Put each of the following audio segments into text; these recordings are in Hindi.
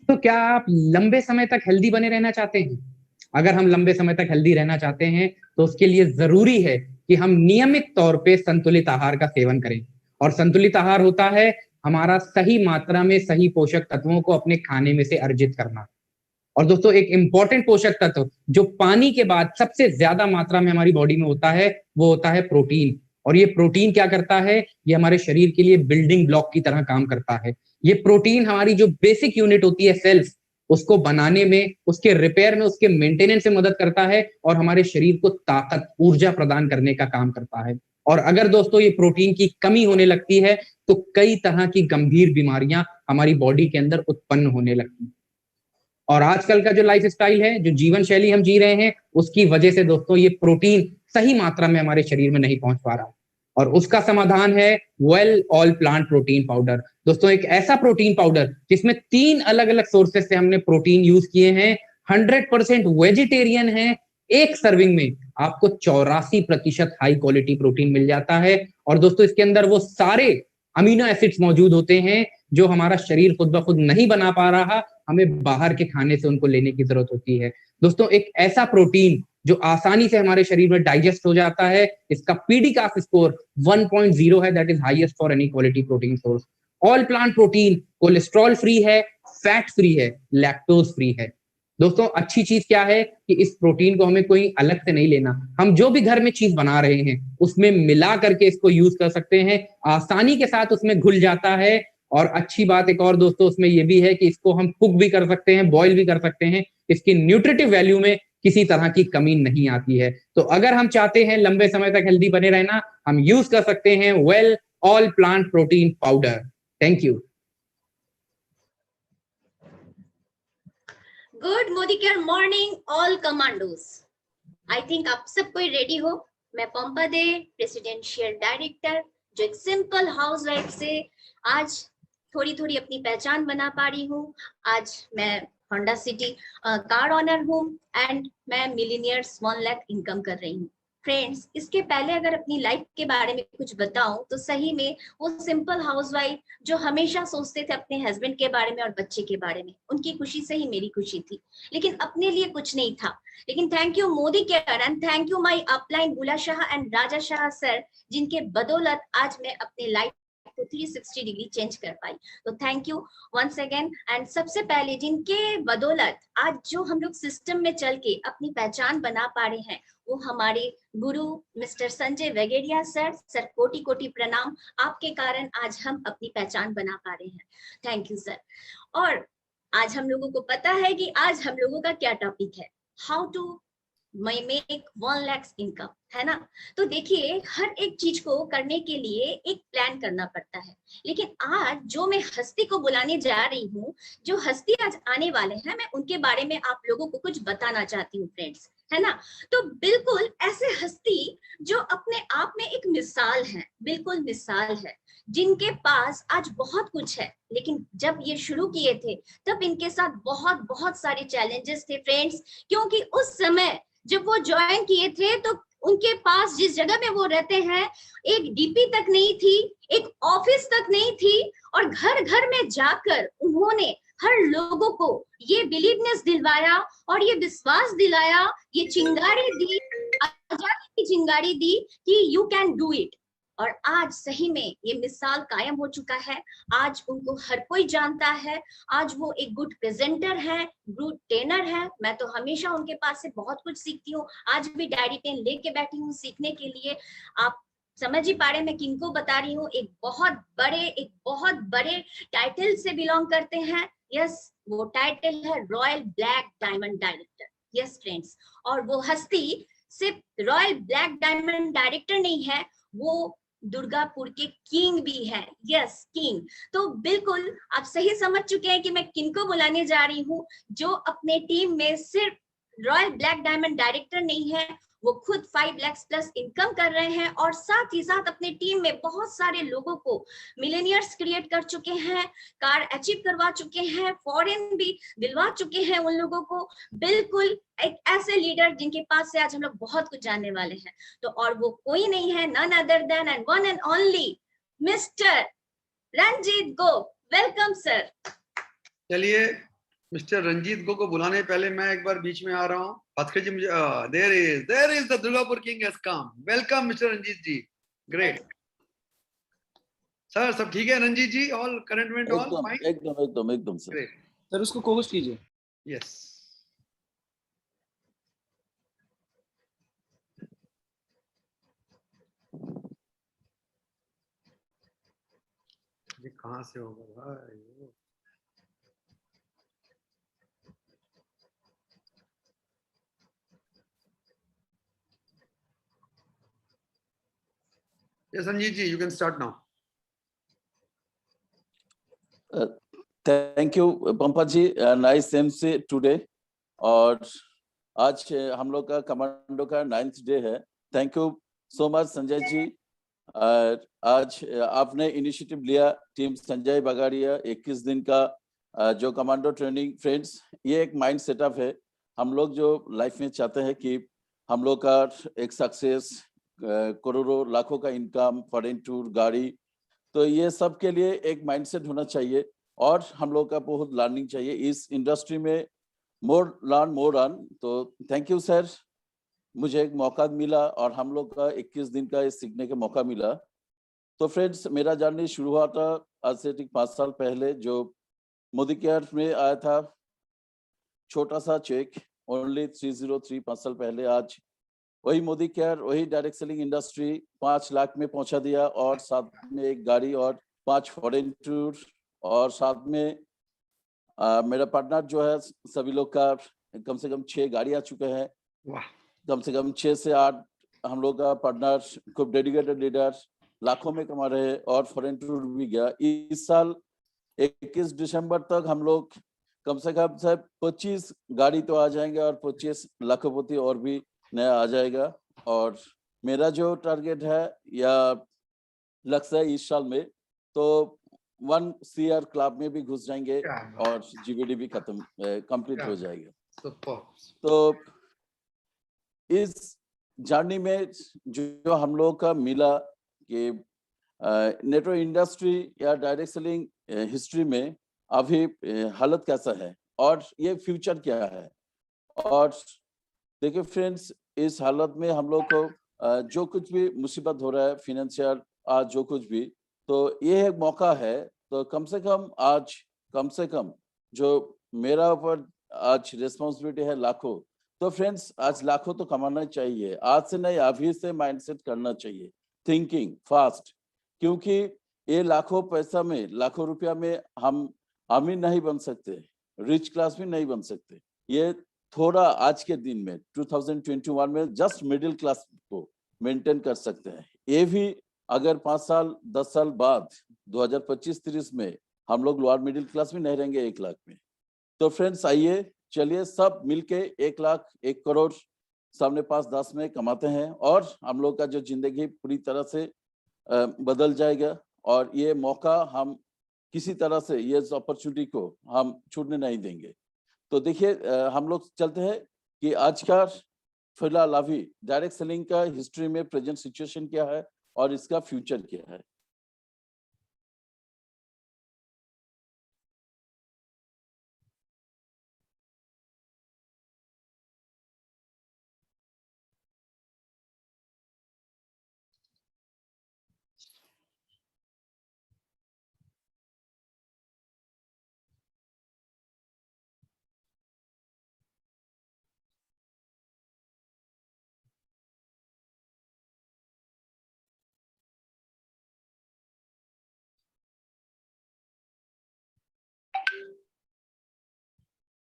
तो क्या आप लंबे समय तक हेल्दी बने रहना चाहते हैं? अगर हम लंबे समय तक हेल्दी रहना चाहते हैं तो उसके लिए जरूरी है कि हम नियमित तौर पे संतुलित आहार का सेवन करें। और संतुलित आहार होता है हमारा सही मात्रा में सही पोषक तत्वों को अपने खाने में से अर्जित करना। और दोस्तों एक इंपॉर्टेंट पोषक तत्व जो पानी के बाद सबसे ज्यादा मात्रा में हमारी बॉडी में होता है वो होता है प्रोटीन। और ये प्रोटीन क्या करता है, ये हमारे शरीर के लिए बिल्डिंग ब्लॉक की तरह काम करता है। ये प्रोटीन हमारी जो बेसिक यूनिट होती है सेल्स, उसको बनाने में, उसके रिपेयर में, उसके मेंटेनेंस में मदद करता है और हमारे शरीर को ताकत, ऊर्जा प्रदान करने का काम करता है। और अगर दोस्तों ये प्रोटीन की कमी होने लगती है तो कई तरह की गंभीर बीमारियां हमारी बॉडी के अंदर उत्पन्न होने लगती हैं। और आजकल का जो लाइफ स्टाइल है, जो जीवन शैली हम जी रहे हैं, उसकी वजह से दोस्तों ये प्रोटीन सही मात्रा में हमारे शरीर में नहीं पहुंच पा रहा। और उसका समाधान है well all plant protein powder. दोस्तों एक ऐसा प्रोटीन पाउडर जिसमें 3 अलग अलग सोर्सेस से हमने प्रोटीन यूज किए हैं, 100% वेजिटेरियन है। एक सर्विंग में आपको 84% हाई क्वालिटी प्रोटीन मिल जाता है। और दोस्तों इसके अंदर वो सारे अमीनो एसिड्स मौजूद होते हैं जो हमारा शरीर खुद ब खुद नहीं बना पा रहा, हमें बाहर के खाने से उनको लेने की जरूरत होती है। दोस्तों एक ऐसा प्रोटीन जो आसानी से हमारे शरीर में डाइजेस्ट हो जाता है, इसका पीडीकाफ स्कोर 1.0 है, that is highest for any quality protein source. All plant protein cholesterol free है, फैट फ्री है, लैक्टोज फ्री है। दोस्तों अच्छी चीज क्या है कि इस प्रोटीन को हमें कोई अलग से नहीं लेना, हम जो भी घर में चीज बना रहे हैं उसमें मिला करके इसको यूज कर सकते हैं, आसानी के साथ उसमें घुल जाता है। और अच्छी बात एक और दोस्तों उसमें ये भी है कि इसको हम कुक भी कर सकते हैं, बॉईल भी कर सकते हैं, इसकी न्यूट्रिटिव वैल्यू में किसी तरह की कमी नहीं आती है। तो अगर हम चाहते हैं लंबे समय तक हेल्दी बने रहना, हम यूज कर सकते हैं well all plant protein powder. Thank you. Good Modi care morning all commandos. I think आप सब कोई रेडी हो। मैं पंपा दे, प्रेसिडेंशियल डायरेक्टर, जो एक सिंपल हाउस वाइफ से आज थोड़ी थोड़ी अपनी पहचान बना पा रही हूँ। आज मैं होंडा सिटी कार ऑनर हूँ एंड मैं मिलीनियर स्मॉल लैक इनकम कर रही हूँ। फ्रेंड्स, इसके पहले अगर अपनी लाइफ के बारे में कुछ बताऊं तो सही में वो सिंपल हाउसवाइफ जो हमेशा सोचते थे अपने हस्बैंड के बारे में और बच्चे के बारे में, उनकी खुशी से ही मेरी खुशी थी, लेकिन अपने लिए कुछ नहीं था। लेकिन thank you Modi care and thank you my upline Bulla Shah and Raja Shah sir, जिनके बदौलत आज मैं अपने लाइफ को 360 डिग्री चेंज कर पाई। तो thank you once again. And सबसे पहले जिनके बदौलत आज जो हम लोग सिस्टम में चल के अपनी पहचान बना पा रहे हैं वो हमारे गुरु मिस्टर संजय वेगेरिया सर। सर कोटि कोटि प्रणाम, आपके कारण आज हम अपनी पहचान बना पा रहे हैं। Thank you sir. और आज हम लोगों को पता है कि आज हम लोगों का क्या टॉपिक है, how to make 1 lakh income, है ना। तो देखिए हर एक चीज को करने के लिए एक प्लान करना पड़ता है, लेकिन आज जो मैं हस्ती को बुलाने जा रही हूँ, जो हस्ती आज आने वाले हैं, मैं उनके बारे में आप लोगों को कुछ बताना चाहती हूँ फ्रेंड्स, है ना। तो बिल्कुल ऐसे हस्ती जो अपने आप में एक मिसाल है, बिल्कुल मिसाल है, जिनके पास आज बहुत कुछ है, लेकिन जब ये शुरू किए थे तब इनके साथ बहुत बहुत सारे चैलेंजेस थे फ्रेंड्स, क्योंकि उस समय जब वो ज्वाइन किए थे तो उनके पास जिस जगह में वो रहते हैं एक डीपी तक नहीं थी, एक ऑफिस तक नहीं थी, और घर घर में जाकर उन्होंने हर लोगों को ये बिलीवनेस दिलवाया और ये विश्वास दिलाया, ये चिंगारी दी, आजादी की चिंगारी दी कि यू कैन डू इट। और आज सही में ये मिसाल कायम हो चुका है। आज उनको हर कोई जानता है, आज वो एक गुड प्रेजेंटर है, गुड ट्रेनर है। मैं तो हमेशा उनके पास से बहुत कुछ सीखती हूँ, आज भी डायरी पेन लेके बैठी हूँ सीखने के लिए। आप समझ ही पा रहे मैं किनको बता रही हूँ, एक बहुत बड़े टाइटल से बिलोंग करते हैं। यस, वो टाइटल है royal black diamond director. Yes friends, और वो हस्ती सिर्फ रॉयल ब्लैक डायमंड डायरेक्टर नहीं है, वो दुर्गापुर के किंग भी है। Yes, king. तो बिल्कुल आप सही समझ चुके हैं कि मैं किनको बुलाने जा रही हूँ, जो अपने टीम में सिर्फ रॉयल ब्लैक डायमंड डायरेक्टर नहीं है, वो खुद 5 लाख प्लस इनकम कर रहे हैं और साथ ही साथ अपने टीम में बहुत सारे लोगों को मिलेनियर्स क्रिएट कर चुके हैं, कार अचीव करवा चुके हैं, फॉरेन भी दिलवा चुके हैं उन लोगों को। बिल्कुल एक ऐसे लीडर जिनके पास से आज हम लोग बहुत कुछ जानने वाले हैं। तो और वो कोई नहीं है, none other than and one and only mister Ranjit Gop. Welcome sir. चलिए मिस्टर रंजीत को बुलाने पहले मैं एक बार बीच में आ रहा हूँ। भास्कर जी मुझे there is the Durgapur king has come. Welcome mister Ranjit ji. Great sir, सब ठीक है Ranjit ji? All current all fine? एकदम एकदम एकदम सर। ग्रेट सर, उसको कोहोस्ट कीजिए। यस ये कहाँ से होगा भाई? Yes, Sanjeev ji, you can start now. Thank you Pampa ji, nice MC today. और आज हम लोग का कमांडो का 9th डे है। Thank you so much Sanjay ji. आज आपने इनिशिएटिव लिया, टीम संजय बगाड़िया 21 दिन का जो कमांडो ट्रेनिंग। फ्रेंड्स, ये एक माइंड सेटअप है। हम लोग जो लाइफ में चाहते हैं कि हम लोग का एक सक्सेस, करोड़ों लाखों का इनकम, फॉरेन टूर, गाड़ी, तो ये सब के लिए एक माइंडसेट होना चाहिए और हम लोग का बहुत लर्निंग चाहिए इस इंडस्ट्री में। मोर लर्न मोर रन। तो थैंक यू सर, मुझे एक मौका मिला और हम लोग का 21 दिन का सीखने का मौका मिला। तो फ्रेंड्स, मेरा जर्नी शुरू हुआ था आज से ठीक 5 साल पहले, जो मोदी केयर में आया था। छोटा सा चेक, ओनली 303, 5 साल पहले। आज वही मोदी केयर, वही डायरेक्ट सेलिंग इंडस्ट्री 5 लाख में पहुंचा दिया, और साथ में एक गाड़ी और 5 फॉरेन टूर, और साथ में मेरा पार्टनर जो है, सभी लोग का कम से कम 6 गाड़ी आ चुके हैं। कम से कम 6 से 8 हम लोग का पार्टनर, खूब डेडिकेटेड लीडर, लाखों में कमा रहे हैं और फॉरेन टूर भी गया। इस साल 21 दिसंबर तक हम लोग कम से कम 25 गाड़ी तो आ जाएंगे और 25 लाखोपति और भी नया आ जाएगा। और मेरा जो टारगेट है या लक्ष्य है इस साल में, तो 1 CR क्लब में भी घुस जाएंगे और GVD भी कंप्लीट हो जाएगा। तो इस जर्नी में जो हम लोग का मिला कि नेटवर्क इंडस्ट्री या डायरेक्ट सेलिंग हिस्ट्री में अभी हालत कैसा है और ये फ्यूचर क्या है। और देखिए फ्रेंड्स, इस हालत में हम लोग को जो कुछ भी मुसीबत हो रहा है, फिनेंशियल आज जो कुछ भी, तो ये एक मौका है। तो कम से कम जो मेरा ऊपर आज रिस्पॉन्सिबिलिटी है लाखों, तो फ्रेंड्स आज लाखों तो कमाना चाहिए। आज से नहीं, अभी से माइंडसेट करना चाहिए, थिंकिंग फास्ट, क्योंकि ये लाखों पैसा में, लाखों रुपया में हम अमीर नहीं बन सकते, रिच क्लास भी नहीं बन सकते। ये थोड़ा आज के दिन में 2021 में जस्ट मिडिल क्लास को मेंटेन कर सकते हैं। ये भी अगर 5 साल 10 साल बाद 2025-30 में हम लोग लोअर मिडिल क्लास में नहीं रहेंगे 1 लाख में। तो फ्रेंड्स आइए, चलिए सब मिलके 1 लाख 1 करोड़ सामने 5-10 में कमाते हैं और हम लोग का जो जिंदगी पूरी तरह से बदल जाएगा। और ये मौका हम किसी तरह से, ये अपॉर्चुनिटी को हम छूटने नहीं देंगे। तो देखिए, हम लोग चलते हैं कि आज का फिलहाल अभी डायरेक्ट सेलिंग का हिस्ट्री में प्रेजेंट सिचुएशन क्या है और इसका फ्यूचर क्या है।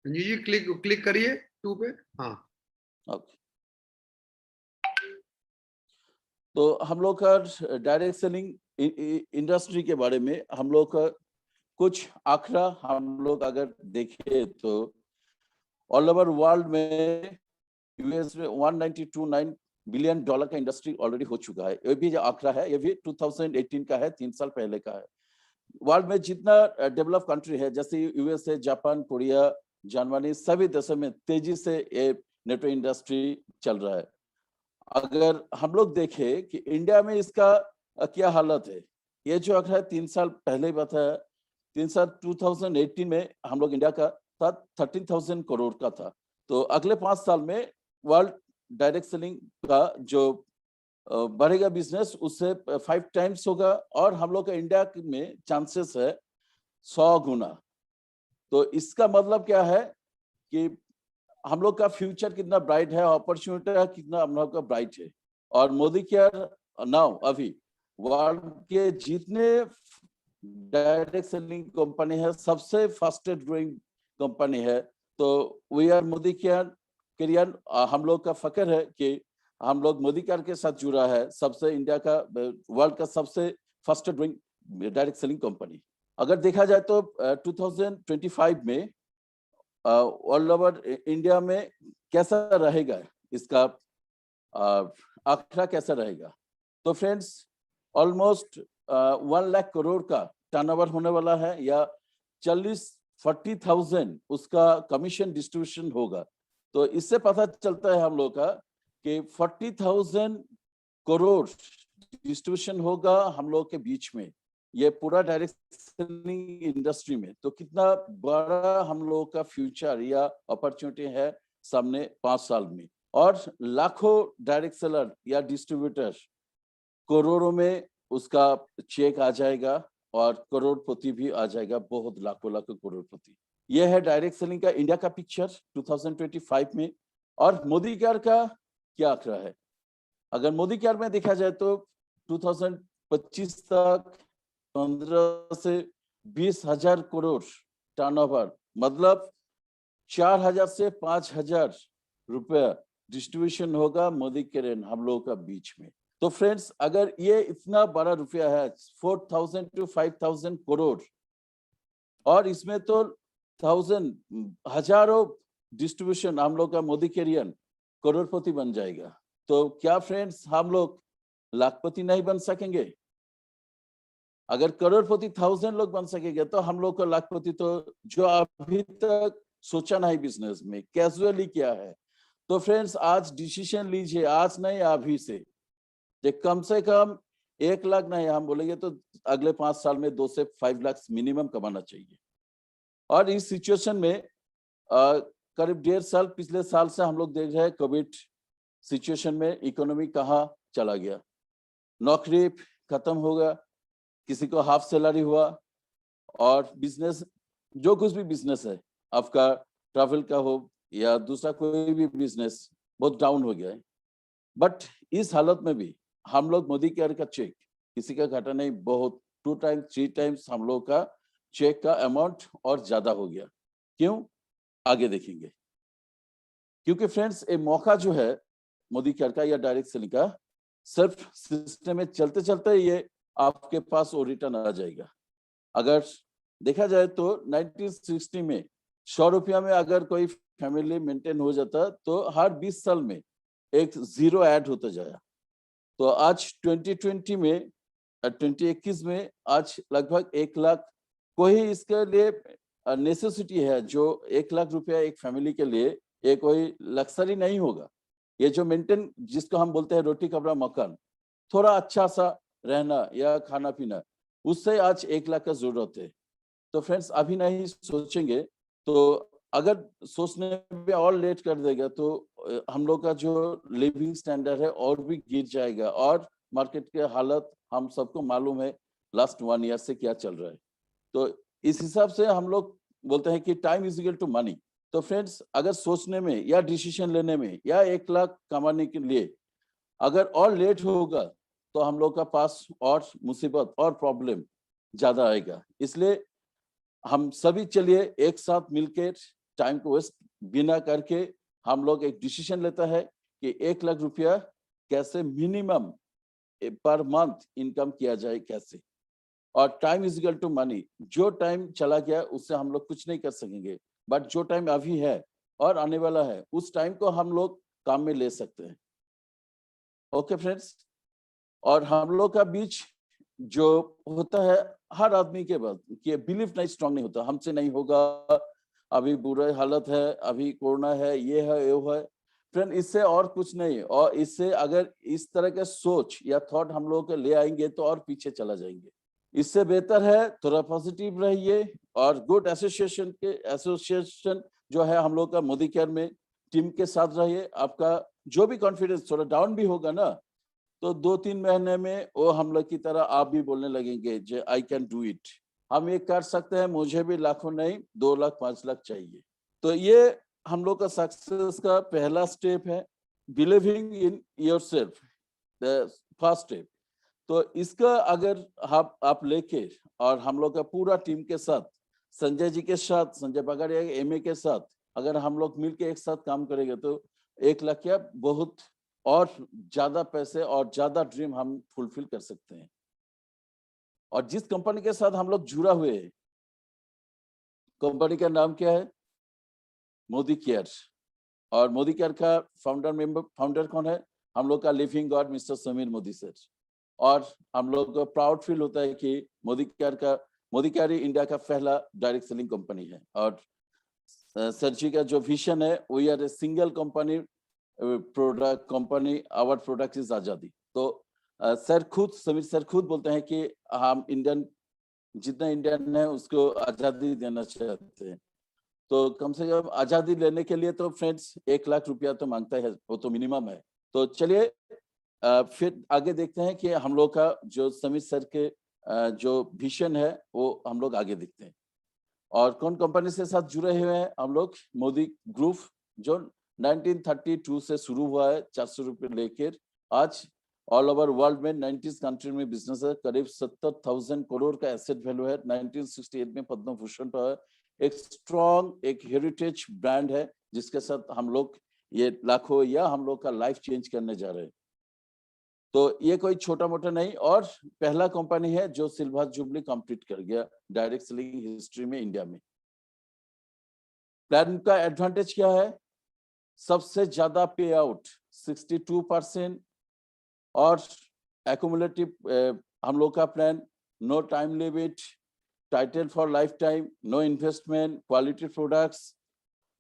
जी क्लिक करिए 2 पे। हाँ ओके, तो हम लोग का डायरेक्ट सेलिंग इंडस्ट्री के बारे में हम लोग का कुछ आंकड़ा हम लोग अगर देखें तो ऑल ओवर वर्ल्ड में यूएस में $192.9 बिलियन का इंडस्ट्री ऑलरेडी हो चुका है। ये भी जो आंकड़ा है, ये भी 2018 का है, 3 साल पहले का है। वर्ल्ड में जितना डेवलप कंट्री है, जैसे यूएसए, जापान, कोरिया, जर्मनी, सभी देशों में तेजी से ये नेटवर्क इंडस्ट्री चल रहा है। अगर हम लोग देखें कि इंडिया में इसका क्या हालत है, ये जो आंकड़ा है 3 साल पहले बताया, 3 साल 2018 में हम लोग इंडिया का 13,000 करोड़ का था। तो अगले 5 साल में वर्ल्ड डायरेक्ट सेलिंग का जो बढ़ेगा बिजनेस उससे 5 टाइम्स होगा, और हम लोग का इंडिया में चांसेस है 100 गुना। तो इसका मतलब क्या है कि हम लोग का फ्यूचर कितना ब्राइट है, अपॉर्चुनिटी कितना हम लोग का ब्राइट है। और मोदी केयर नाउ अभी वर्ल्ड के जितने डायरेक्ट सेलिंग कंपनी है सबसे फास्टेस्ट ग्रोइंग कंपनी है। तो वी आर मोदी केयर हम लोग का फक्र है कि हम लोग मोदी केयर के साथ जुड़ा है, सबसे इंडिया का वर्ल्ड का सबसे fastest growing direct selling company. अगर देखा जाए तो 2025 में ऑल ओवर इंडिया में कैसा रहेगा, इसका आंकड़ा कैसा रहेगा। तो फ्रेंड्स ऑलमोस्ट 1 लाख करोड़ का टर्नओवर होने वाला है, या 40,000 उसका कमीशन डिस्ट्रीब्यूशन होगा। तो इससे पता चलता है हम लोग का कि 40,000 करोड़ डिस्ट्रीब्यूशन होगा हम लोग के बीच में, ये पूरा डायरेक्ट सेलिंग इंडस्ट्री में। तो कितना बड़ा हम लोग का फ्यूचर या अपॉर्चुनिटी है सामने 5 साल में। और लाखों डायरेक्ट सेलर या डिस्ट्रीब्यूटर, करोड़ों में उसका चेक आ जाएगा और करोड़पति भी आ जाएगा, बहुत लाखों करोड़पति। ये है डायरेक्ट सेलिंग का इंडिया का पिक्चर 2025 में। और मोदी केयर का क्या आंकड़ा है? अगर मोदी केयर में देखा जाए तो 2025 तक 15 से 20,000 करोड़ टर्नओवर, मतलब 4,000 से 5,000 रुपया डिस्ट्रीब्यूशन होगा मोदी केयर हम लोगों का बीच में। तो फ्रेंड्स अगर ये इतना बड़ा रुपया है 4,000 to 5,000 करोड़, और इसमें तो हजारों डिस्ट्रीब्यूशन हम लोग का मोदी केयर करोड़पति बन जाएगा। तो क्या फ्रेंड्स हम लोग लाखपति नहीं बन सकेंगे? अगर करोड़पति 1000 लोग बन सकेंगे तो हम लोग का लाखपति तो जो अभी तक सोचा नहीं बिजनेस में, कैजुअली क्या है। तो फ्रेंड्स आज डिसीजन लीजिए, आज नहीं अभी से कम 1 लाख नहीं, हम बोलेंगे तो अगले 5 साल में 2 से 5 लाख मिनिमम कमाना चाहिए। और इस सिचुएशन में करीब 1.5 साल पिछले साल से हम लोग देख रहे हैं कोविड सिचुएशन में इकोनॉमी कहाँ चला गया, नौकरी खत्म हो गया, किसी को हाफ सैलरी हुआ, और बिजनेस जो कुछ भी बिजनेस है आपका ट्रैवल का हो या दूसरा कोई भी बिजनेस बहुत डाउन हो गया है। बट इस हालत में भी हम लोग मोदी केयर का चेक किसी का घटा नहीं, बहुत 2 टाइम्स 3 टाइम्स हम लोग का चेक का अमाउंट और ज्यादा हो गया। क्यों? आगे देखेंगे। क्योंकि फ्रेंड्स ये मौका जो है मोदी केयर का या डायरेक्ट सेलिंग का, सिर्फ सिस्टम में चलते चलते ये आपके पास वो रिटर्न आ जाएगा। अगर देखा जाए तो 1960 में 100 रुपया में अगर कोई फैमिली मेंटेन हो जाता तो हर 20 साल में एक जीरो ऐड होता जाएगा। तो आज 2020 में 2021 में आज लगभग 1 लाख कोई इसके लिए नेसेसिटी है, जो 1 लाख रुपया एक फैमिली के लिए ये कोई लक्सरी नहीं होगा। ये जो मेंटेन जिसको हम बोलते हैं रोटी कपड़ा मकान, थोड़ा अच्छा सा रहना या खाना पीना, उससे आज 1 लाख का जरूरत है। तो फ्रेंड्स अभी नहीं सोचेंगे तो अगर सोचने में और लेट कर देगा तो हम लोग का जो लिविंग स्टैंडर्ड है और भी गिर जाएगा। और मार्केट के हालत हम सबको मालूम है लास्ट 1 ईयर से क्या चल रहा है। तो इस हिसाब से हम लोग बोलते हैं कि time is equal to money. तो फ्रेंड्स अगर सोचने में या डिसीजन लेने में या 1 लाख कमाने के लिए अगर और लेट होगा तो हम लोग का पास और मुसीबत और प्रॉब्लम ज्यादा आएगा। इसलिए हम सभी चलिए एक साथ मिलकर टाइम को वेस्ट बिना करके हम लोग एक डिसीजन लेता है कि 1 लाख रुपया कैसे मिनिमम पर मंथ इनकम किया जाए कैसे। और time is equal to money. जो टाइम चला गया उससे हम लोग कुछ नहीं कर सकेंगे, बट जो टाइम अभी है और आने वाला है उस टाइम को हम लोग काम में ले सकते हैं। ओके फ्रेंड्स, और हम लोग का बीच जो होता है हर आदमी के बाद कि बिलीफ नहीं स्ट्रांग नहीं होता, हमसे नहीं होगा, अभी बुरा हालत है, अभी कोरोना है, ये है वो है। फ्रेंड इससे और कुछ नहीं, और इससे अगर इस तरह के सोच या थॉट हम लोग के ले आएंगे तो और पीछे चला जाएंगे। इससे बेहतर है थोड़ा पॉजिटिव रहिए और गुड एसोसिएशन जो है हम लोग का मोदी केयर में टीम के साथ रहिए। आपका जो भी कॉन्फिडेंस थोड़ा डाउन भी होगा ना, तो 2-3 महीने में वो हम लोग की तरह आप भी बोलने लगेंगे जे आई कैन डू इट, हम ये कर सकते हैं, मुझे भी लाखों नहीं 2 लाख 5 लाख चाहिए। तो ये हम लोग का सक्सेस का पहला स्टेप है, believing in yourself, the first step. तो इसका अगर आप लेके और हम लोग का पूरा टीम के साथ, संजय जी के साथ, संजय पगारिया एमए के साथ, अगर हम लोग मिलके एक साथ काम करेंगे तो 1 लाख क्या बहुत और ज्यादा पैसे और ज्यादा ड्रीम हम फुलफिल कर सकते हैं। और जिस कंपनी के साथ हम लोग जुड़ा हुए हैं, कंपनी का नाम क्या है? मोदी केयर। और मोदी केयर का फाउंडर कौन है? हम लोग का living God mister Sameer Modi sir. और हम लोग को प्राउड फील होता है कि मोदी केयर इंडिया का पहला डायरेक्ट सेलिंग कंपनी है। और सर जी का जो विजन है, we are a single company product company, our product is Azadi. तो समीर सर खुद बोलते हैं कि हम जितना इंडियन है उसको आजादी देना चाहते हैं। तो कम से कम आजादी लेने के लिए तो फ्रेंड्स 1 लाख रुपया तो मांगता है, वो तो मिनिमम है। तो चलिए फिर आगे देखते हैं कि हम लोग का जो समीर सर के जो विजन है वो हम लोग आगे देखते हैं। और कौन कंपनी से साथ जुड़े हुए हैं हम लोग? मोदी ग्रुप, जो 1932 से शुरू हुआ है, 400 रुपये लेकर आज ऑल ओवर वर्ल्ड में 90 कंट्री में बिजनेस है। करीब 70,000 करोड़ का एसेट वैल्यू है। 1968 में पद्म भूषण पाया। एक स्ट्रॉन्ग एक हेरिटेज ब्रांड है जिसके साथ हम लोग ये लाखों या हम लोग का लाइफ चेंज करने जा रहे हैं। तो ये कोई छोटा मोटा नहीं, और पहला कंपनी है जो सिल्वर जुबली कंप्लीट कर गया डायरेक्ट सेलिंग हिस्ट्री में इंडिया में। प्लान का एडवांटेज क्या है? सबसे ज्यादा पे आउट 62% और एक्यूमुलेटिव हम लोग का plan, no time limit, title for life time, no investment, quality products,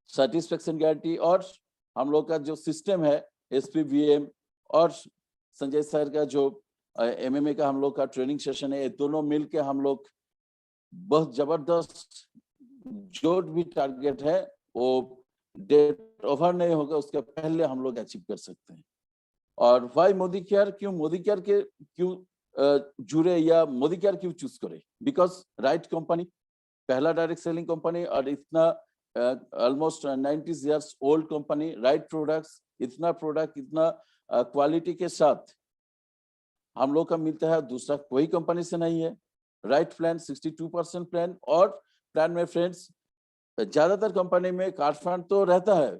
satisfaction guarantee. और हम लोग का जो सिस्टम है SPVM और संजय सर का जो MMA का हम लोग का ट्रेनिंग सेशन है, ये दोनों मिलके हम लोग बहुत जबरदस्त जो भी टारगेट है वो डेट ओवर नहीं होगा उसके पहले हम लोग अचीव कर सकते हैं। और व्हाई मोदी केयर? क्यों मोदी केयर के जुड़े या मोदी केयर क्यों चूज करे? बिकॉज राइट कंपनी, पहला डायरेक्ट सेलिंग कंपनी, और इतना almost 90 years old company, right products, इतना प्रोडक्ट, इतना क्वालिटी के साथ हम लोग का मिलता है, दूसरा कोई कंपनी से नहीं है। राइट प्लान 62% प्लान, और प्लान में फ्रेंड्स ज्यादातर कंपनी में कार फंड तो रहता है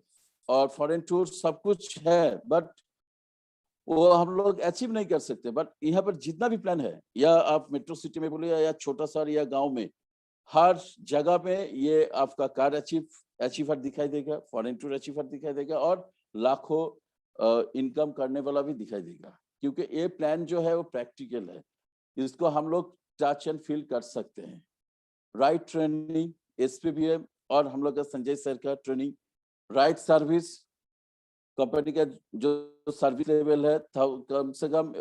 और फॉरेन टूर सब कुछ है, बट वो हम लोग अचीव नहीं कर सकते। बट यहाँ पर जितना भी प्लान है, या आप मेट्रो सिटी में बोलिए या छोटा शहर या गांव में, हर जगह पे ये आपका कार अचीवर दिखाई देगा, फॉरेन टूर अचीवर दिखाई देगा, और लाखों इनकम करने वाला भी दिखाई देगा। क्योंकि ये प्लान जो है वो प्रैक्टिकल है, इसको हम लोग टच एंड फील कर सकते हैं। राइट ट्रेनिंग, SPVM और हम लोग का संजय सर का ट्रेनिंग, राइट सर्विस, कंपनी का जो सर्विस लेवल है कम से कम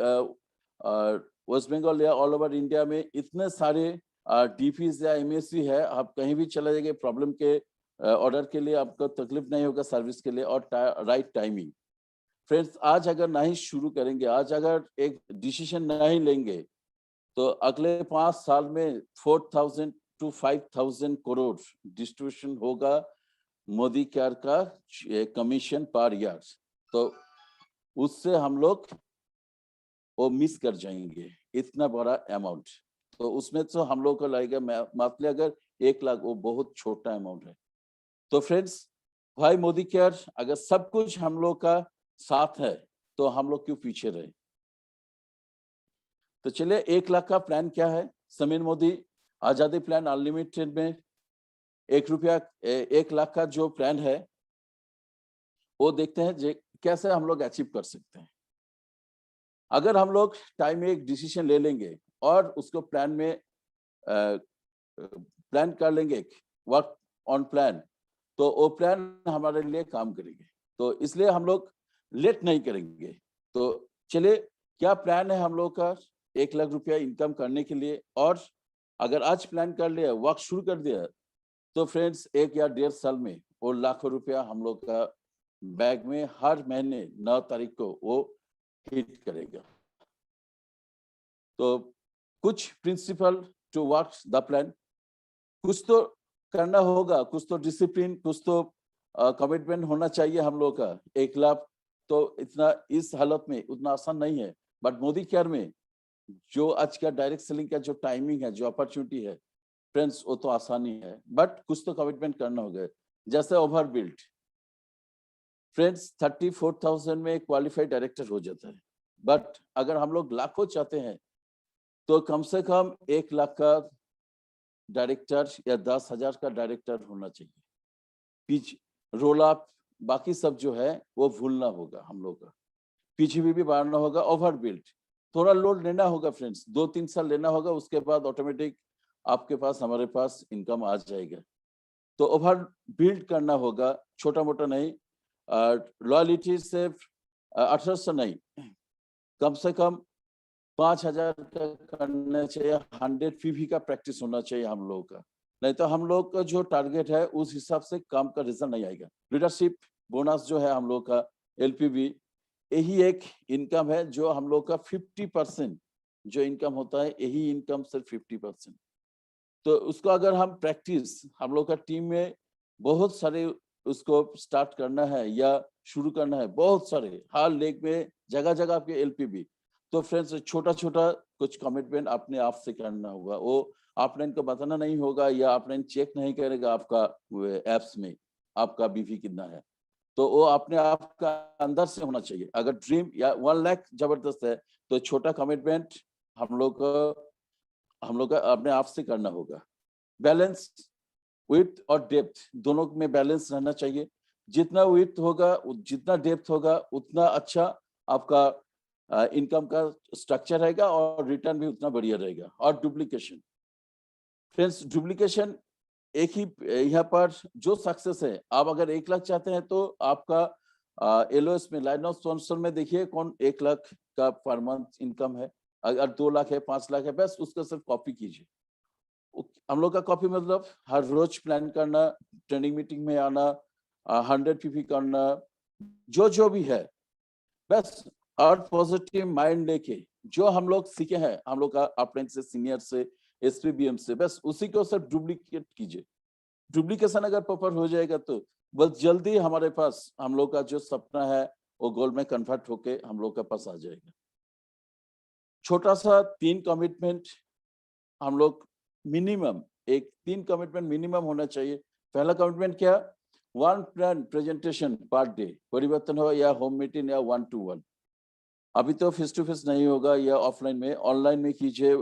वेस्ट बंगाल या ऑल ओवर इंडिया में इतने सारे DPs या MSC है, आप कहीं भी चले जाएंगे प्रॉब्लम के ऑर्डर के लिए आपको तकलीफ नहीं होगा, सर्विस के लिए। और राइट टाइमिंग फ्रेंड्स, आज अगर नहीं शुरू करेंगे, आज अगर एक डिसीजन नहीं लेंगे, तो अगले 5 साल में 4,000 to 5,000 करोड़ डिस्ट्रीब्यूशन होगा मोदी केयर का कमीशन पर ईयर। तो उससे हम लोग वो मिस कर जाएंगे इतना बड़ा अमाउंट। तो उसमें तो हम लोग को लगेगा मात्र अगर 1 लाख, वो बहुत छोटा अमाउंट है। तो फ्रेंड्स, भाई मोदी केयर अगर सब कुछ हम लोग का साथ है तो हम लोग क्यों पीछे रहे? तो चलिए 1 लाख का प्लान क्या है? समीर मोदी आजादी प्लान अनलिमिटेड में 1 लाख का जो प्लान है वो देखते हैं कैसे हम लोग अचीव कर सकते हैं। अगर हम लोग टाइम में एक डिसीजन ले लेंगे और उसको प्लान में प्लान कर लेंगे, वर्क ऑन प्लान, तो वो प्लान हमारे लिए काम करेंगे। तो इसलिए हम लोग लेट नहीं करेंगे। तो चलिए क्या प्लान है हम लोग का 1 लाख रुपया इनकम करने के लिए, और अगर आज प्लान कर लिया, वर्क शुरू कर दिया, तो फ्रेंड्स 1 या 1.5 साल में वो लाखों रुपया हम लोग का बैग में हर महीने 9 तारीख को वो हिट करेगा। तो कुछ principle to work the plan, कुछ तो करना होगा, कुछ तो डिसिप्लिन, कुछ तो कमिटमेंट होना चाहिए हम लोग का। 1 लाख तो इतना इस हालत में उतना आसान नहीं है, बट मोदी केयर में जो आज का डायरेक्ट सेलिंग का जो टाइमिंग है, जो अपॉर्चुनिटी है फ्रेंड्स, वो तो आसानी है, बट कुछ तो कमिटमेंट करना होगा। जैसे ओवर बिल्ड फ्रेंड्स 34,000 में क्वालिफाइड डायरेक्टर हो जाता है, बट अगर हम लोग लाखों चाहते हैं तो कम से कम 1 लाख का डायरेक्टर या 10,000 का डायरेक्टर होना चाहिए। पिच रोल अप बाकी सब जो है वो भूलना होगा हम लोग का, पीछे भी बढ़ाना होगा। ओवर बिल्ड थोड़ा लोड लेना होगा फ्रेंड्स, 2-3 साल लेना होगा, उसके बाद ऑटोमेटिक आपके पास हमारे पास इनकम आ जाएगा। तो ओवर बिल्ड करना होगा, छोटा मोटा नहीं। लॉयलिटी सिर्फ 1800 नहीं, कम से कम 5,000 का करना चाहिए। 100 पीवी का प्रैक्टिस होना चाहिए हम लोगों का, नहीं तो हम लोग का जो टारगेट है उस हिसाब से काम का रिजल्ट नहीं आएगा। लीडरशिप बोनस जो है हम लोग का LPV, यही एक इनकम है जो हम लोग का 50% जो इनकम होता है, यही इनकम सिर्फ 50%। तो उसको अगर हम प्रैक्टिस हम लोग का टीम में बहुत सारे उसको स्टार्ट करना है या शुरू करना है, बहुत सारे हर लेग में जगह जगह आपके LPV, तो फ्रेंड्स छोटा छोटा कुछ कमिटमेंट अपने आप से करना होगा। वो आपने इनको बताना नहीं होगा या आपने चेक नहीं करेगा आपका एप्स में आपका BV कितना है, तो वो अपने आप का अंदर से होना चाहिए। अगर ड्रीम या 1 लाख जबरदस्त है तो छोटा कमिटमेंट हम लोग का अपने आप से करना होगा। बैलेंस विड्थ और डेप्थ दोनों में बैलेंस रहना चाहिए। जितना विड्थ होगा, जितना डेप्थ होगा, उतना अच्छा आपका इनकम का स्ट्रक्चर रहेगा और रिटर्न भी उतना बढ़िया रहेगा। और डुप्लीकेशन फ्रेंड्स, डुप्लीकेशन एक ही यहाँ पर जो सक्सेस है, आप अगर 1 लाख चाहते हैं तो आपका LOS में लाइन ऑफ स्पॉन्सर में देखिए कौन 1 लाख का पर मंथ इनकम है। अगर 2 लाख है, 5 लाख है, बस उसका सिर्फ कॉपी कीजिए। हम लोग का कॉपी मतलब हर रोज प्लान करना, ट्रेनिंग मीटिंग में आना, 100 पीपी करना, जो भी है, बस और पॉजिटिव माइंड लेके जो हम लोग सीखे हैं हम लोग का अपने से, सीनियर से, SPBM से, बस उसी को सिर्फ डुप्लीकेट कीजिए। डुप्लीकेशन अगर प्रॉपर हो जाएगा तो बस जल्दी हमारे पास हम लोग का जो सपना है वो गोल में कन्वर्ट होके हम लोग का पास आ जाएगा। छोटा सा 3 कमिटमेंट हम लोग मिनिमम 3 कमिटमेंट मिनिमम होना चाहिए। पहला कमिटमेंट क्या? 1 प्लान प्रेजेंटेशन पर डे, परिवर्तन हो या होम मीटिंग या 1-to-1। अभी तो फेस टू फेस नहीं होगा या ऑफलाइन में, ऑनलाइन में कीजिए,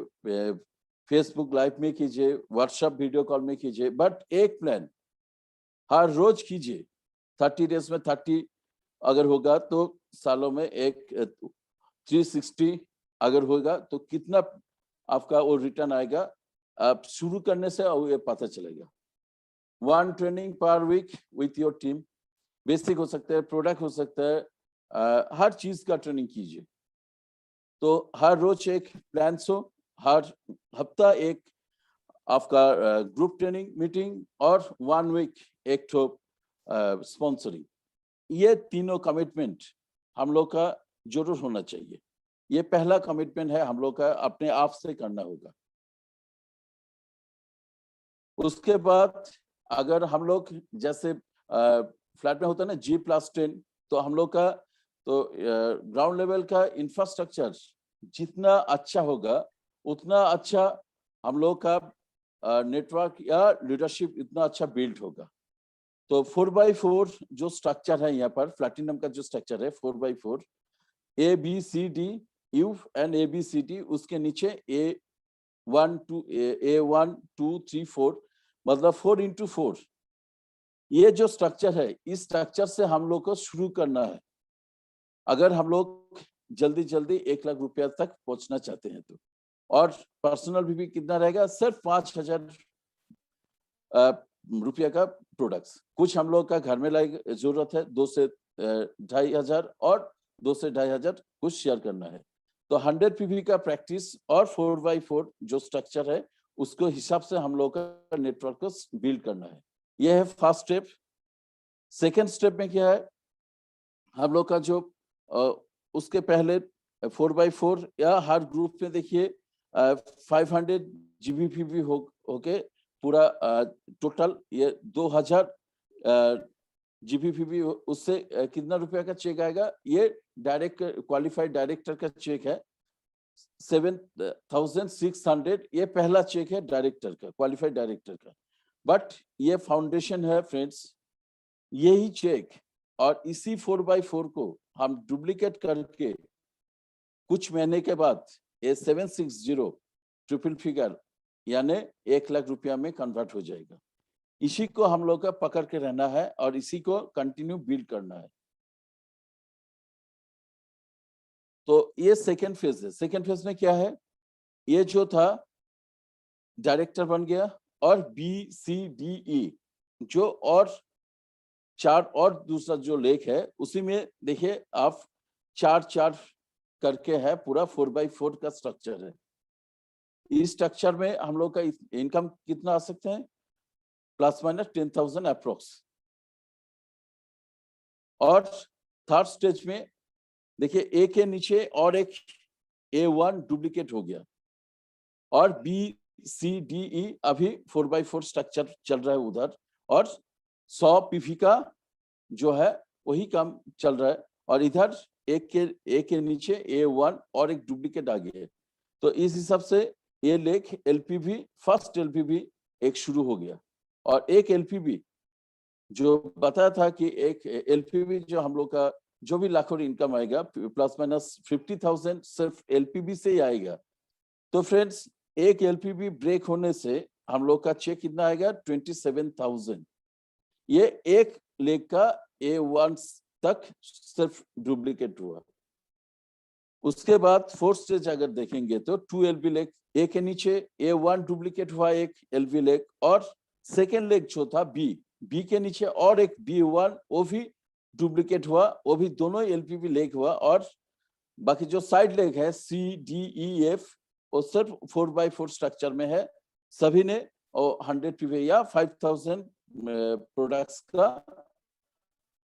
फेसबुक लाइव में कीजिए, व्हाट्सएप वीडियो कॉल में कीजिए, बट एक प्लान हर रोज कीजिए। 30 डेज में 30 अगर होगा तो सालों में एक 360 अगर होगा तो कितना आपका वो रिटर्न आएगा, आप शुरू करने से ये पता चलेगा। 1 training per week with your team, basic हो सकता है, प्रोडक्ट हो सकता है, हर चीज का ट्रेनिंग कीजिए। तो हर रोज एक प्लान हो, हर हफ्ता एक आपका ग्रुप ट्रेनिंग मीटिंग और 1 वीक एक तो स्पॉन्सरिंग। ये तीनों कमिटमेंट हम लोग का जरूर होना चाहिए। ये पहला कमिटमेंट है हम लोग का, अपने आप से करना होगा। उसके बाद अगर हम लोग जैसे फ्लैट में होता है ना G+10, तो हम लोग का तो ग्राउंड लेवल का इंफ्रास्ट्रक्चर जितना अच्छा होगा उतना अच्छा हम लोग का नेटवर्क या लीडरशिप इतना अच्छा बिल्ड होगा। तो 4x4 जो स्ट्रक्चर है यहाँ पर, प्लैटिनम का जो स्ट्रक्चर है 4x4, ABCD U and ABCD, उसके नीचे A1 2 3 4, मतलब 4x4। ये जो स्ट्रक्चर है, इस स्ट्रक्चर से हम लोग को शुरू करना है अगर हम लोग जल्दी जल्दी 1 लाख रुपया तक पहुंचना चाहते हैं तो। और पर्सनल भी कितना रहेगा? सिर्फ 5,000 रुपया का प्रोडक्ट्स। कुछ हम लोग का घर में लाइक जरूरत है 2 से 2,500 और 2 से 2,500 कुछ शेयर करना है। तो 100 पीवी का प्रैक्टिस और 4x4 जो स्ट्रक्चर है उसको हिसाब से हम लोग का नेटवर्क को बिल्ड करना है। यह है फर्स्ट स्टेप। सेकेंड स्टेप में क्या है, हम लोग का जो उसके पहले 4x4 या हर ग्रुप में देखिए 500 जीबीपीवी होके पूरा टोटल ये 2000 जीबीपीवी, उससे कितना रुपया का चेक आएगा, ये डायरेक्ट क्वालिफाइड डायरेक्टर का चेक है 7600, ये पहला चेक है डायरेक्टर का, क्वालिफाइड डायरेक्टर का। बट ये फाउंडेशन है फ्रेंड्स, यही चेक और इसी 4x4 को हम डुप्लीकेट करके कुछ महीने के बाद ये 760 ट्रिपल फिगर यानी 1 लाख रुपया में कन्वर्ट हो जाएगा। इसी को हम लोग का पकड़ के रहना है और इसी को कंटिन्यू बिल्ड करना है। तो ये सेकेंड फेज है। सेकेंड फेज में क्या है, ये जो था डायरेक्टर बन गया और BCDE जो और 4 और दूसरा जो लेख है उसी में देखिए आप 4 करके है, पूरा 4x4 का स्ट्रक्चर है। इस स्ट्रक्चर में हम लोग का इनकम कितना आ सकते हैं, प्लस माइनस 10,000 अप्रोक्स। और थर्ड स्टेज में देखिए ए के नीचे और एक A1 डुप्लीकेट हो गया और BCDE अभी 4x4 स्ट्रक्चर चल रहा है उधर, और 100 पीवी का जो है वही काम चल रहा है, और इधर एक के नीचे A1 और एक डुप्लीकेट आ गया है। तो इस हिसाब से ये लेख LPV, फर्स्ट LPV एक शुरू हो गया। और एक LPV जो बताया था कि एक LPV जो हम लोग का जो भी लाखों इनकम आएगा प्लस माइनस 50,000 सिर्फ LPV से ही आएगा। तो फ्रेंड्स एक LPV ब्रेक होने से हम लोग का चेक कितना आएगा, 27,000। ये एक लेख का A1 तक सिर्फ डुप्लीकेट हुआ। उसके बाद फोर्थ स्टेज अगर देखेंगे तो 2 LV लेख, ए के नीचे A1 डुप्लीकेट हुआ एक LV लेख, और सेकेंड लेख जो था B के नीचे और एक B1 वो भी डुप्लीकेट हुआ, वो भी दोनों LPV लेख हुआ। और बाकी जो साइड लेख है CDEF वो सिर्फ 4x4 स्ट्रक्चर में है, सभी ने 100 पीवी या 5,000 प्रोडक्ट्स का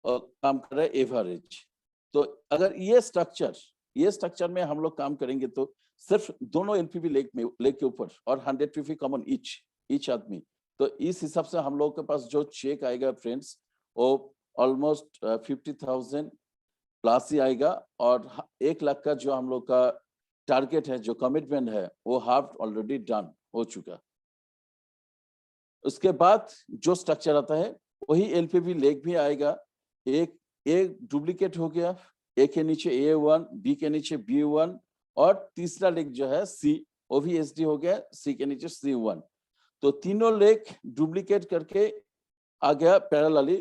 काम कर रहा है एवरेज। तो अगर ये स्ट्रक्चर में हम लोग काम करेंगे तो सिर्फ दोनों LPV लेख के ऊपर और 100 पीवी कॉमन ईच आदमी, तो इस हिसाब से हम लोग के पास जो चेक आएगा फ्रेंड्स वो ऑलमोस्ट 50,000 प्लस ही आएगा। और 1 लाख का जो हम लोग का टारगेट है, जो कमिटमेंट है, वो हाफ ऑलरेडी डन हो चुका। उसके बाद जो स्ट्रक्चर आता है वही LPV लेख भी आएगा। एक डुप्लीकेट हो गया, ए के नीचे A1, B के नीचे B1, और तीसरा लेख जो है C वो भी SD हो गया, C के नीचे C1। तो तीनों लेख डुप्लीकेट करके आ गया पैरेलली।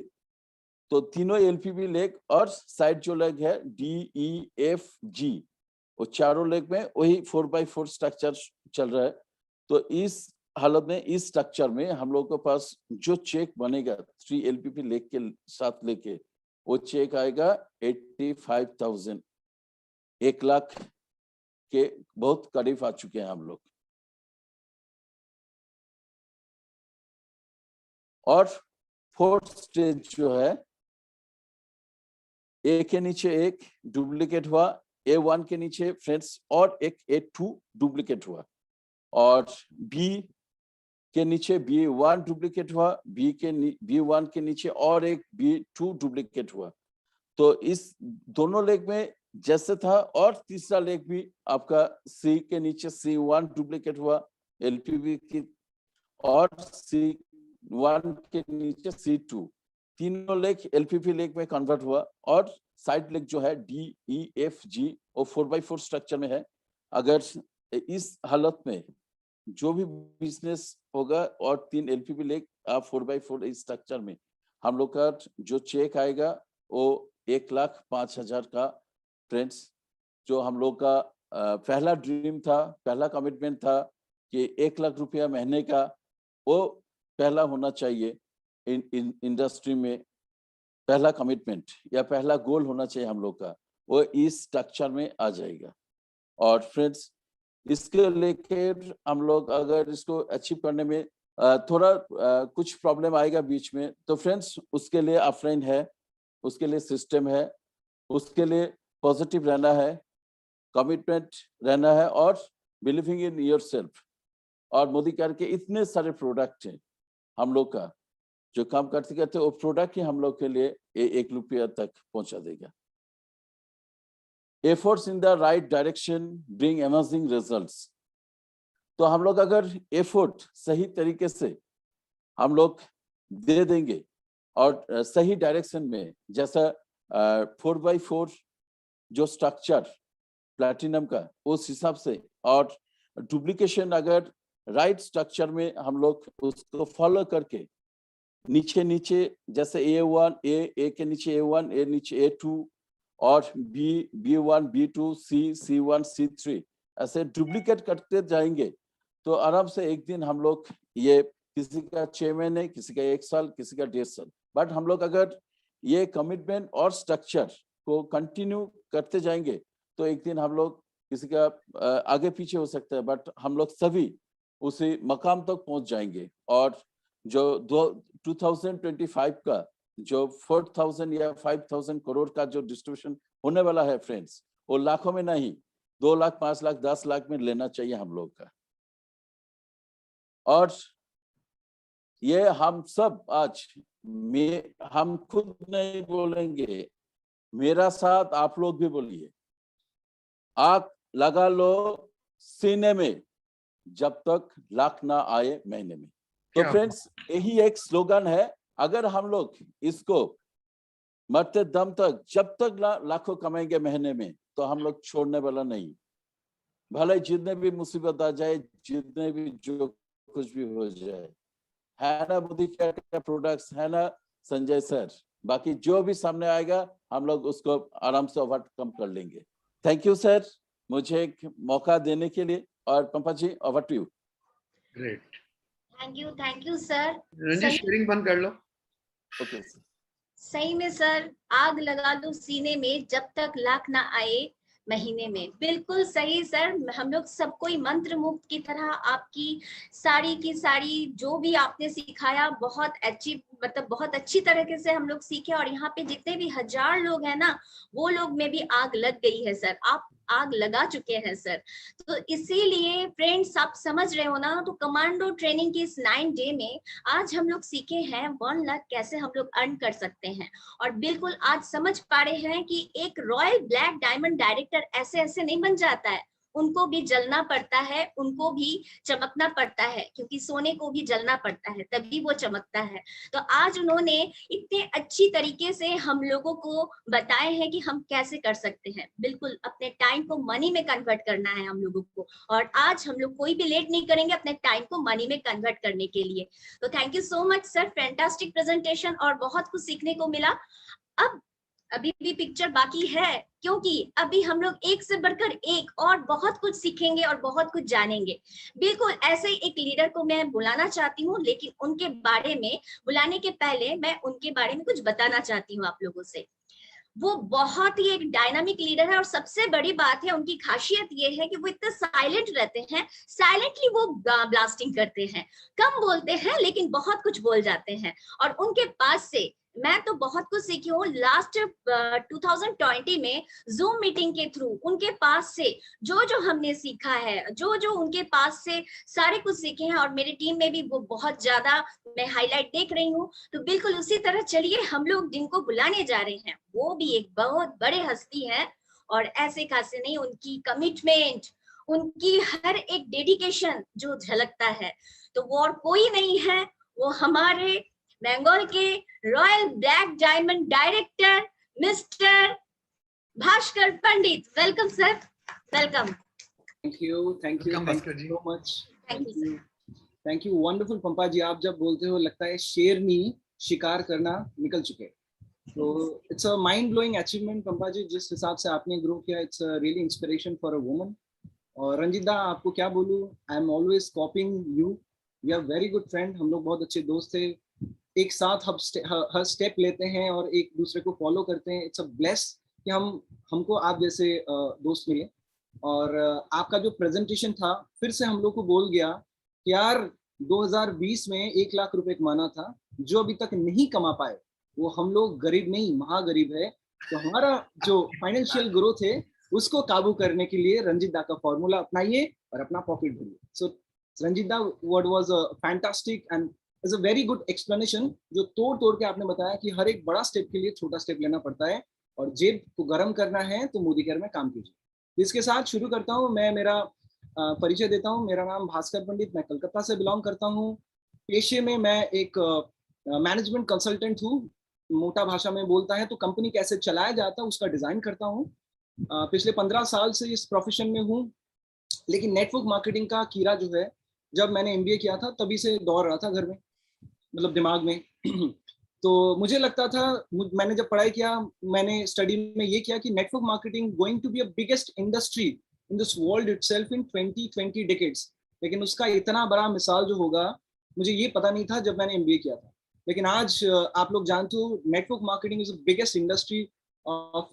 तो तीनों LPV लेख और साइड जो लेख है DEFG, वो चारों लेख में वही 4x4 स्ट्रक्चर चल रहा है। तो इस हालत में, इस स्ट्रक्चर में हम लोग के पास जो चेक बनेगा 3 LPV लेख के साथ लेके, वो चेक आएगा 85,000, 1 लाख के बहुत करीब आ चुके हैं हम लोग। और फोर्थ स्टेज जो है, ए के नीचे एक डुप्लीकेट हुआ, A1 के नीचे फ्रेंड्स और एक A2 डुप्लीकेट हुआ, और B के नीचे B1 डुप्लीकेट हुआ, B1 के नीचे और एक B2 डुप्लीकेट हुआ। तो इस दोनों लेख में जैसे था, और तीसरा लेख भी आपका C के नीचे C1 डुप्लीकेट हुआ LPV की, और C1 के नीचे C2, तीनों लेख LPV लेख में कन्वर्ट हुआ। और साइड लेख जो है DEFG वो 4x4 स्ट्रक्चर में है। अगर इस हालत में जो भी बिजनेस होगा और 3 LPV लेख 4x4 इस स्ट्रक्चर में, हम लोग का जो चेक आएगा वो 1,05,000 का फ्रेंड्स, जो हम लोग का पहला ड्रीम था, पहला कमिटमेंट था कि 1 लाख रुपया महीने का, वो पहला होना चाहिए इंडस्ट्री में, पहला कमिटमेंट या पहला गोल होना चाहिए हम लोग का, वो इस स्ट्रक्चर में आ जाएगा। और फ्रेंड्स, इसके लेकर हम लोग अगर इसको अचीव करने में थोड़ा कुछ प्रॉब्लम आएगा बीच में, तो फ्रेंड्स उसके लिए ऑफलाइन है, उसके लिए सिस्टम है, उसके लिए पॉजिटिव रहना है, कमिटमेंट रहना है और बिलीविंग इन योरसेल्फ। और मोदी केयर के इतने सारे प्रोडक्ट हैं हम लोग का, जो काम करते करते वो प्रोडक्ट ही हम लोग के लिए 1 रुपया तक पहुंचा देगा। Efforts in the right direction bring amazing results. तो हम लोग अगर एफर्ट सही तरीके से हम लोग दे देंगे और सही डायरेक्शन में, जैसा 4x4 जो स्ट्रक्चर प्लैटिनम का उस हिसाब से, और डुप्लीकेशन अगर राइट स्ट्रक्चर में हम लोग उसको फॉलो करके नीचे नीचे जैसे A1 ए के नीचे A1, ए नीचे A2 और B1 B2 C1 C3 ऐसे डुप्लीकेट करते जाएंगे, तो आराम से एक दिन हम लोग, ये किसी का 6 महीने, किसी का 1 साल, किसी का 1.5 साल, बट हम लोग अगर ये कमिटमेंट और स्ट्रक्चर को कंटिन्यू करते जाएंगे तो एक दिन हम लोग, किसी का आगे पीछे हो सकता है, बट हम लोग सभी उसी मकाम तक पहुंच जाएंगे। और जो 2025 का जो 4,000 या 5,000 करोड़ का जो डिस्ट्रीब्यूशन होने वाला है फ्रेंड्स, वो लाखों में नहीं, 2 लाख, 5 लाख, 10 लाख में लेना चाहिए हम लोग का। और ये हम सब आज हम खुद नहीं बोलेंगे, मेरा साथ आप लोग भी बोलिए, आग लगा लो सीने में जब तक लाख ना आए महीने में। तो फ्रेंड्स यही एक स्लोगन है, अगर हम लोग इसको मरते दम तक, जब तक लाखों कमाएंगे महीने में, तो हम लोग छोड़ने वाला नहीं। भले जितने भी मुसीबत आ जाए, जितने भी जो कुछ भी हो जाए, है ना मोदी केयर का प्रोडक्ट्स, है ना संजय सर, बाकी जो भी सामने आएगा हम लोग उसको आराम से ओवरकम कर लेंगे। थैंक यू सर, मुझे एक मौका देने के लिए। और Pampa ji, over to you. Great, thank you sir. Ranjit sharing बंद कर लो। Okay sir. सही में सर, आग लगा लो सीने में जब तक लाख ना आए महीने में। बिल्कुल सही सर, हम लोग सब कोई मंत्र मुक्त की तरह आपकी सारी की सारी जो भी आपने सिखाया बहुत अच्छी, मतलब बहुत अच्छी तरीके से हम लोग सीखे। और यहाँ पे जितने भी 1000 लोग हैं ना, वो लोग में भी आग लग गई है सर, आप आग लगा चुके हैं सर। तो इसीलिए फ्रेंड्स, आप समझ रहे हो ना, तो कमांडो ट्रेनिंग की इस 9 डे में आज हम लोग सीखे हैं 1 लाख कैसे हम लोग अर्न कर सकते हैं। और बिल्कुल आज समझ पा रहे हैं कि एक रॉयल ब्लैक डायमंड डायरेक्टर ऐसे ऐसे नहीं बन जाता है, उनको भी जलना पड़ता है, उनको भी चमकना पड़ता है, क्योंकि सोने को भी जलना पड़ता है तभी वो चमकता है। तो आज उन्होंने इतने अच्छी तरीके से हम लोगों को बताए हैं कि हम कैसे कर सकते हैं। बिल्कुल अपने टाइम को मनी में कन्वर्ट करना है हम लोगों को, और आज हम लोग कोई भी लेट नहीं करेंगे अपने टाइम को मनी में कन्वर्ट करने के लिए। तो thank you so much sir, fantastic presentation और बहुत कुछ सीखने को मिला। अब अभी भी पिक्चर बाकी है, क्योंकि अभी हम लोग एक से बढ़कर एक और बहुत कुछ सीखेंगे और बहुत कुछ जानेंगे। बिल्कुल ऐसे ही एक लीडर को मैं बुलाना चाहती हूँ, लेकिन उनके बारे में बुलाने के पहले मैं उनके बारे में कुछ बताना चाहती हूँ आप लोगों से। वो बहुत ही एक डायनामिक लीडर है, और सबसे बड़ी बात है उनकी खासियत ये है कि वो इतना साइलेंट रहते हैं, साइलेंटली वो ब्लास्टिंग करते हैं, कम बोलते हैं लेकिन बहुत कुछ बोल जाते हैं। और उनके पास से मैं तो बहुत कुछ सीखी हूँ। लास्ट 2020 में जूम मीटिंग के थ्रू उनके पास से जो हमने सीखा है, जो उनके पास से सारे कुछ सीखे हैं, और मेरी टीम में भी वो बहुत ज्यादा मैं हाईलाइट देख रही हूँ। तो बिल्कुल उसी तरह चलिए, हम लोग जिनको बुलाने जा रहे हैं वो भी एक बहुत बड़े हस्ती है, और ऐसे खासे नहीं, उनकी कमिटमेंट, उनकी हर एक डेडिकेशन जो झलकता है, तो वो और कोई नहीं है, वो हमारे बंगाल के royal black diamond director mister Bhaskar Pandit. Welcome sir, welcome. Thank you so much. Thank you wonderful Pampa ji. आप जब बोलते हो लगता है शेरनी शिकार करना निकल चुके। तो it's a mind blowing achievement Pampa ji, जिस हिसाब से आपने ग्रो किया, it's really inspiration for a woman. और रंजीत दा, आपको क्या बोलूं, I am always copying you, we are very good friend, हम लोग बहुत अच्छे दोस्त थे, एक साथ हर स्टेप लेते हैं और एक दूसरे को फॉलो करते हैं। इट्स अ ब्लेस कि हमको आप जैसे दोस्त मिले। और आपका जो प्रेजेंटेशन था फिर से हम लोग को बोल गया कि यार 2020 में 1 लाख रुपए कमाना था, जो अभी तक नहीं कमा पाए वो हम लोग गरीब नहीं महागरीब है। तो हमारा जो फाइनेंशियल ग्रोथ है उसको काबू करने के लिए रंजीत दा का फॉर्मूला अपनाइए और अपना पॉकेट भरिए। सो रंजीत दा, what was a fantastic and is a very good explanation, जो तोड़ तोड़ के आपने बताया कि हर एक बड़ा स्टेप के लिए छोटा स्टेप लेना पड़ता है, और जेब को गर्म करना है तो मोदी केयर में काम कीजिए। इसके साथ शुरू करता हूँ, मैं मेरा परिचय देता हूँ। मेरा नाम भास्कर पंडित, मैं कलकत्ता से बिलोंग करता हूँ। पेशे में मैं एक मैनेजमेंट कंसल्टेंट हूँ। मोटा भाषा में बोलता है तो कंपनी कैसे चलाया जाता है उसका डिजाइन करता हूँ। पिछले 15 साल से इस प्रोफेशन में हूँ। लेकिन नेटवर्क मार्केटिंग का कीड़ा जो है, जब मैंने एमबीए किया था तभी से दौड़ रहा था घर में, मतलब दिमाग में। तो मुझे लगता था, मैंने जब पढ़ाई किया, मैंने स्टडी में ये किया कि network marketing going to be a biggest industry in this world itself in 20 decades. लेकिन उसका इतना बड़ा मिसाल जो होगा, मुझे ये पता नहीं था जब मैंने एमबीए किया था। लेकिन आज आप लोग जानते हो network marketing is the biggest industry of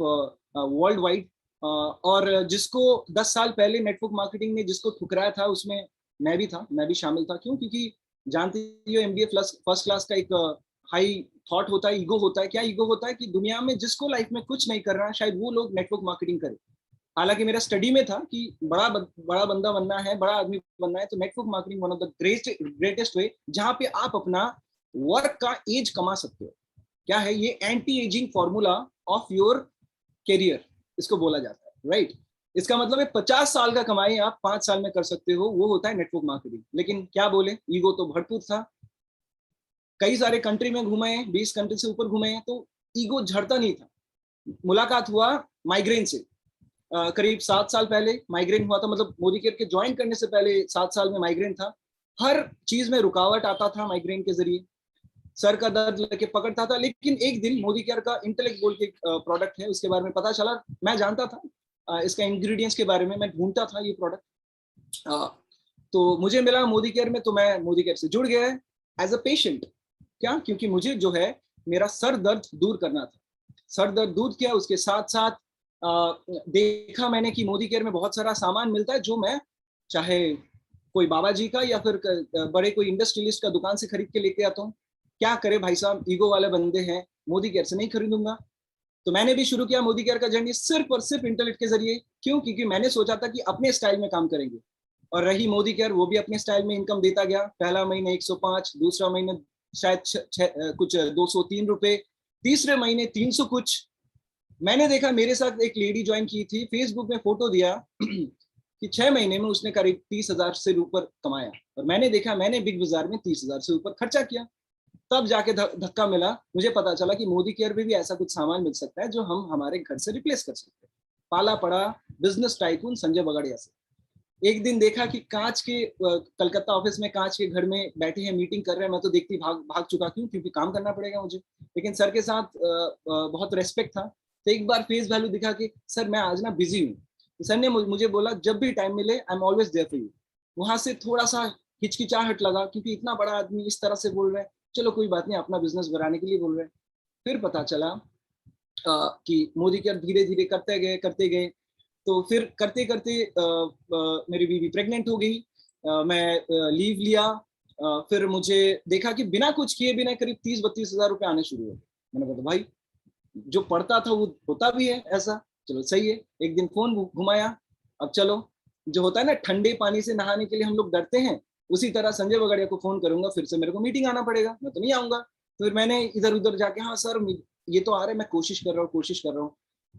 world wide. और जिसको 10 साल पहले नेटवर्क मार्केटिंग ने जिसको ठुकराया था उसमें मैं भी था, मैं भी शामिल था। क्यों? क्योंकि जानते हो एमबीए फर्स्ट क्लास का एक हाई थॉट होता है, ईगो होता है। क्या ईगो होता है? कि दुनिया में जिसको लाइफ में कुछ नहीं करना है शायद वो लोग नेटवर्क मार्केटिंग करे। हालांकि मेरा स्टडी में था कि बड़ा बंदा बनना है, बड़ा आदमी बनना है, तो network marketing one of the greatest way जहां पे आप अपना वर्क का एज कमा सकते हो। क्या है ये? Anti ageing formula of your career इसको बोला जाता है, राइट? इसका मतलब है 50 साल का कमाई आप 5 साल में कर सकते हो, वो होता है नेटवर्क मार्केटिंग। लेकिन क्या बोले, ईगो तो भरपूर था। कई सारे कंट्री में घूमे, 20 कंट्री से ऊपर घूमे, तो ईगो झड़ता नहीं था। मुलाकात हुआ माइग्रेन से। करीब 7 साल पहले माइग्रेन हुआ था, मतलब मोदी केयर के ज्वाइन करने से पहले 7 साल में माइग्रेन था। हर चीज में रुकावट आता था माइग्रेन के जरिए, सर का दर्द लेके पकड़ता था। लेकिन एक दिन मोदी केयर का इंटेलेक्ट बोल के प्रोडक्ट है, उसके बारे में पता चला। मैं जानता था इसका इंग्रेडिएंट्स के बारे में, मैं ढूंढता था ये प्रोडक्ट। तो मुझे मिला मोदी केयर में, तो मैं मोदी केयर से जुड़ गया एज अ पेशेंट। क्या? क्योंकि मुझे जो है मेरा सर दर्द दूर करना था। सर दर्द दूर किया, उसके साथ साथ देखा मैंने कि मोदी केयर में बहुत सारा सामान मिलता है जो मैं चाहे कोई बाबा जी का या फिर बड़े कोई इंडस्ट्रियलिस्ट का दुकान से खरीद के लेके आता हूँ। क्या करे भाई साहब, ईगो वाले बंदे हैं, मोदी केयर से नहीं खरीदूंगा। तो मैंने भी शुरू किया मोदी केयर का जर्नी सिर्फ और सिर्फ इंटरनेट के जरिए। क्यों? क्योंकि मैंने सोचा था कि अपने स्टाइल में काम करेंगे। और रही मोदी केयर, वो भी अपने स्टाइल में इनकम देता गया। पहला महीने 105, दूसरा महीने शायद कुछ 203 रुपए, तीसरे महीने 300 कुछ। मैंने देखा मेरे साथ एक लेडी ज्वाइन की थी, फेसबुक में फोटो दिया कि 6 महीने में उसने करीब 30,000 से ऊपर कमाया। और मैंने देखा, मैंने बिग बाजार में 30,000 से ऊपर खर्चा किया। तब जाके धक्का मिला, मुझे पता चला कि मोदी केयर में भी ऐसा कुछ सामान मिल सकता है जो हम हमारे घर से रिप्लेस कर सकते हैं। पाला पड़ा बिजनेस टाइकून संजय बगड़िया से। एक दिन देखा कि कांच के कलकत्ता ऑफिस में कांच के घर में बैठे हैं, मीटिंग कर रहे हैं। मैं तो देखती भाग चुका। क्यों? क्योंकि काम करना पड़ेगा मुझे। लेकिन सर के साथ बहुत रेस्पेक्ट था। तो एक बार फेस वैल्यू दिखा कि सर मैं आज ना बिजी हूँ। तो सर ने मुझे बोला जब भी टाइम मिले I am always there for you. वहां से थोड़ा सा हिचकिचाहट लगा, क्योंकि इतना बड़ा आदमी इस तरह से बोल रहे हैं। चलो कोई बात नहीं, अपना बिजनेस बढ़ाने के लिए बोल रहे हैं। फिर पता चला कि मोदी केयर धीरे धीरे करते गए। तो फिर करते करते मेरी बीवी प्रेग्नेंट हो गई। मैं लीव लिया। फिर मुझे देखा कि बिना कुछ किए बिना करीब 30-32 हजार रुपये आने शुरू हो गए। मैंने कहा भाई जो पढ़ता था वो होता भी है ऐसा, चलो सही है। एक दिन फोन घुमाया, अब चलो जो होता है ना ठंडे पानी से नहाने के लिए हम लोग डरते हैं, उसी तरह संजय बगड़िया को फोन करूंगा, फिर से मेरे को मीटिंग आना पड़ेगा, मैं तो नहीं आऊंगा। तो फिर मैंने इधर उधर जाके, हाँ सर ये तो आ रहा है, मैं कोशिश कर रहा हूँ।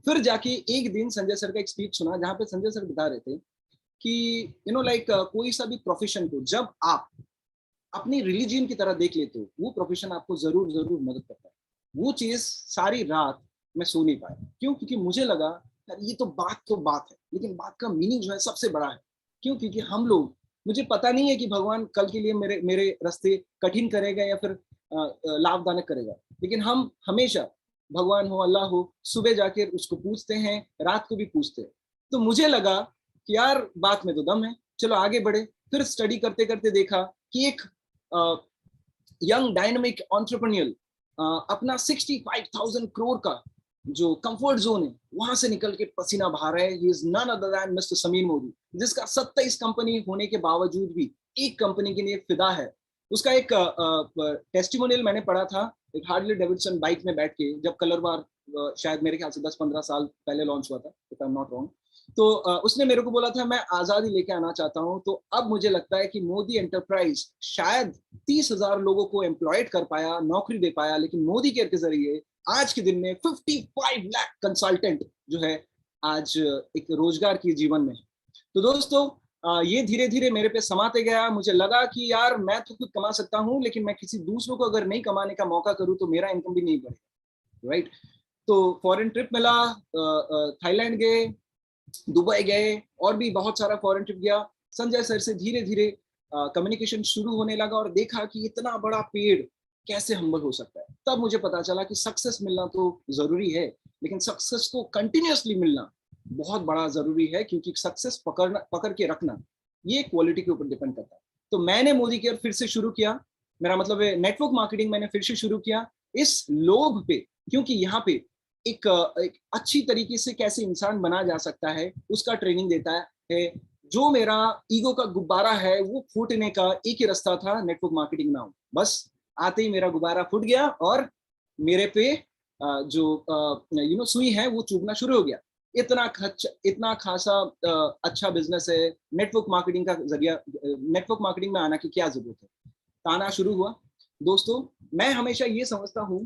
फिर जाके एक दिन संजय सर का एक स्पीच सुना, जहाँ पे संजय सर बता रहे थे कि लाइक कोई सा भी प्रोफेशन को जब आप अपनी रिलीजन की तरह देख लेते हो, वो प्रोफेशन आपको जरूर मदद करता है। वो चीज सारी रात मैं सो नहीं पाया। क्यों? क्योंकि मुझे लगा यार ये तो बात है, लेकिन बात का मीनिंग जो है सबसे बड़ा है। क्यों? क्योंकि हम लोग, मुझे पता नहीं है कि भगवान कल के लिए मेरे रास्ते कठिन करेगा या फिर लाभदायक करेगा, लेकिन हम हमेशा भगवान हो, अल्लाह हो, सुबह जाकर उसको पूछते हैं, रात को भी पूछते हैं। तो मुझे लगा कि यार बात में तो दम है, चलो आगे बढ़े। फिर स्टडी करते करते देखा कि एक यंग डायनामिक एंटरप्रेन्योर अपना 65,000 करोड़ का जो कंफर्ट जोन है वहां से निकल के पसीना बहा रहा है, he is none other than mister Sameer Modi, जिसका 27 कंपनी होने के बावजूद भी एक कंपनी के लिए फिदा है। उसका एक टेस्टिमोनियल मैंने पढ़ा था, एक हार्ले डेविडसन बाइक में बैठ के, जब कलर बार शायद मेरे ख्याल से 10-15 साल पहले लॉन्च हुआ था, if I am not wrong, तो उसने मेरे को बोला था मैं आजादी लेके आना चाहता हूं। तो अब मुझे लगता है कि मोदी एंटरप्राइज शायद 30,000 लोगों को एम्प्लॉयड कर पाया, नौकरी दे पाया, लेकिन मोदी केयर के जरिए आज के दिन में 55 लाख कंसल्टेंट जो है आज एक रोजगार के जीवन में। तो दोस्तों ये धीरे धीरे मेरे पे समाते गया। मुझे लगा कि यार मैं तो खुद कमा सकता हूँ, लेकिन मैं किसी दूसरों को अगर नहीं कमाने का मौका करूँ तो मेरा इनकम भी नहीं बढ़ेगा, राइट। तो फॉरेन ट्रिप मिला, थाईलैंड गए, दुबई गए, और भी बहुत सारा फॉरेन ट्रिप गया। संजय सर से धीरे धीरे कम्युनिकेशन शुरू होने लगा और देखा कि इतना बड़ा पेड़ कैसे हम्बल हो सकता है। तब मुझे पता चला कि सक्सेस मिलना तो जरूरी है, लेकिन सक्सेस को कंटिन्यूअसली मिलना बहुत बड़ा जरूरी है, क्योंकि सक्सेस पकड़ के रखना ये क्वालिटी के ऊपर डिपेंड करता है। तो मैंने मोदी केयर फिर से शुरू किया, मेरा मतलब है नेटवर्क मार्केटिंग मैंने फिर से शुरू किया इस लोभ पे, क्योंकि यहाँ पे एक अच्छी तरीके से कैसे इंसान बना जा सकता है उसका ट्रेनिंग देता है। जो मेरा ईगो का गुब्बारा है वो फूटने का एक ही रास्ता था, नेटवर्क मार्केटिंग में आऊं। बस आते ही मेरा गुब्बारा फूट गया और मेरे पे जो सुई है वो चुभना शुरू हो गया। इतना खासा अच्छा बिजनेस है, नेटवर्क मार्केटिंग का जरिया, नेटवर्क मार्केटिंग में आना की क्या जरूरत है, ताना शुरू हुआ। दोस्तों मैं हमेशा ये समझता हूँ,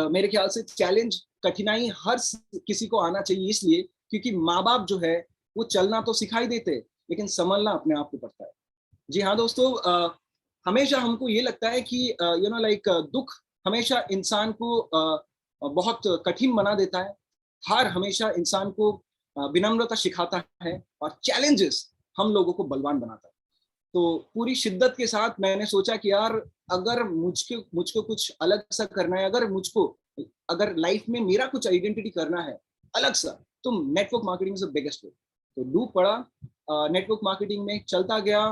मेरे ख्याल से चैलेंज, कठिनाई हर किसी को आना चाहिए, इसलिए क्योंकि माँ बाप जो है वो चलना तो सिखाई देते, लेकिन संभलना अपने आप को पड़ता है। जी हाँ दोस्तों, हमेशा हमको ये लगता है कि दुख हमेशा इंसान को बहुत कठिन बना देता है, हार हमेशा इंसान को विनम्रता सिखाता है, और चैलेंजेस हम लोगों को बलवान बनाता है। तो पूरी शिद्दत के साथ मैंने सोचा कि यार अगर मुझको कुछ अलग सा करना है, अगर लाइफ में मेरा कुछ आइडेंटिटी करना है अलग सा, तो network marketing is the biggest way. तो डूब पड़ा नेटवर्क मार्केटिंग में, चलता गया।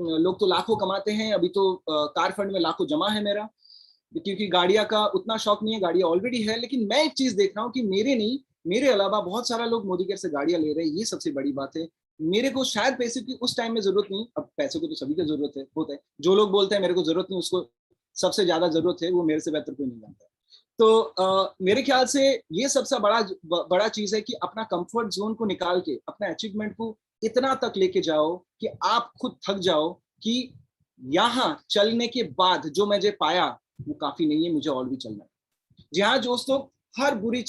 लोग तो लाखों कमाते हैं, अभी तो कार फंड में लाखों जमा है मेरा, क्योंकि गाड़ियां का उतना शौक नहीं है, गाड़ियां ऑलरेडी है। लेकिन मैं एक चीज देख रहा हूँ कि मेरे अलावा बहुत सारा लोग मोदी केयर से गाड़ियां ले रहे हैं, ये सबसे बड़ी बात है। मेरे को शायद पैसे की उस टाइम में जरूरत नहीं, अब पैसे को तो सभी को जरूरत होता है। जो लोग बोलते हैं मेरे को जरूरत नहीं, उसको सबसे ज्यादा जरूरत है, वो मेरे से बेहतर कोई नहीं जानता। तो मेरे ख्याल से ये सबसे बड़ा चीज है कि अपना कंफर्ट जोन को निकाल के अपना अचीवमेंट को इतना तक लेके जाओ कि आप खुद थक जाओ कि यहाँ चलने के बाद जो मुझे पाया वो काफी नहीं है, मुझे और भी चलना है। जी हाँ दोस्तों, हर बुरी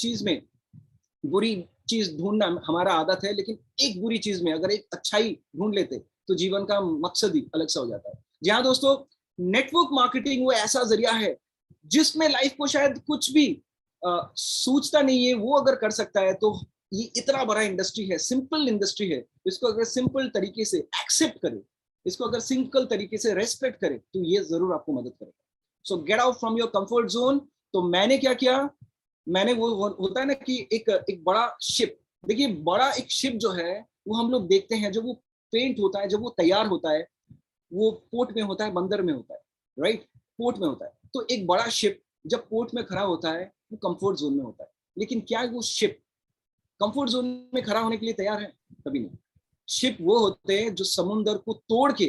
चीज ढूंढना हमारा आदत है, लेकिन एक बुरी चीज में अगर एक अच्छाई ढूंढ लेते तो जीवन का मकसद ही अलग सा हो जाता है। जी हाँ दोस्तों, नेटवर्क मार्केटिंग वो ऐसा जरिया है जिसमें लाइफ को शायद कुछ भी सोचता नहीं है वो अगर कर सकता है, तो ये इतना बड़ा इंडस्ट्री है, सिंपल इंडस्ट्री है। इसको अगर सिंपल तरीके से एक्सेप्ट करे, इसको अगर सिंपल तरीके से रेस्पेक्ट करे, तो ये जरूर आपको मदद करेगा। सो get out from your comfort zone. तो मैंने क्या किया, मैंने वो होता है ना कि एक बड़ा शिप, देखिए बड़ा एक शिप जो है वो हम लोग देखते हैं, जब वो पेंट होता है, जब वो तैयार होता है, वो पोर्ट में होता है, बंदर में होता है, राइट, पोर्ट में होता है। तो एक बड़ा शिप जब पोर्ट में खड़ा होता है वो कंफर्ट जोन में होता है, लेकिन क्या वो शिप कंफर्ट जोन में खड़ा होने के लिए तैयार है? कभी नहीं। शिप वो होते हैं जो समुद्र को तोड़ के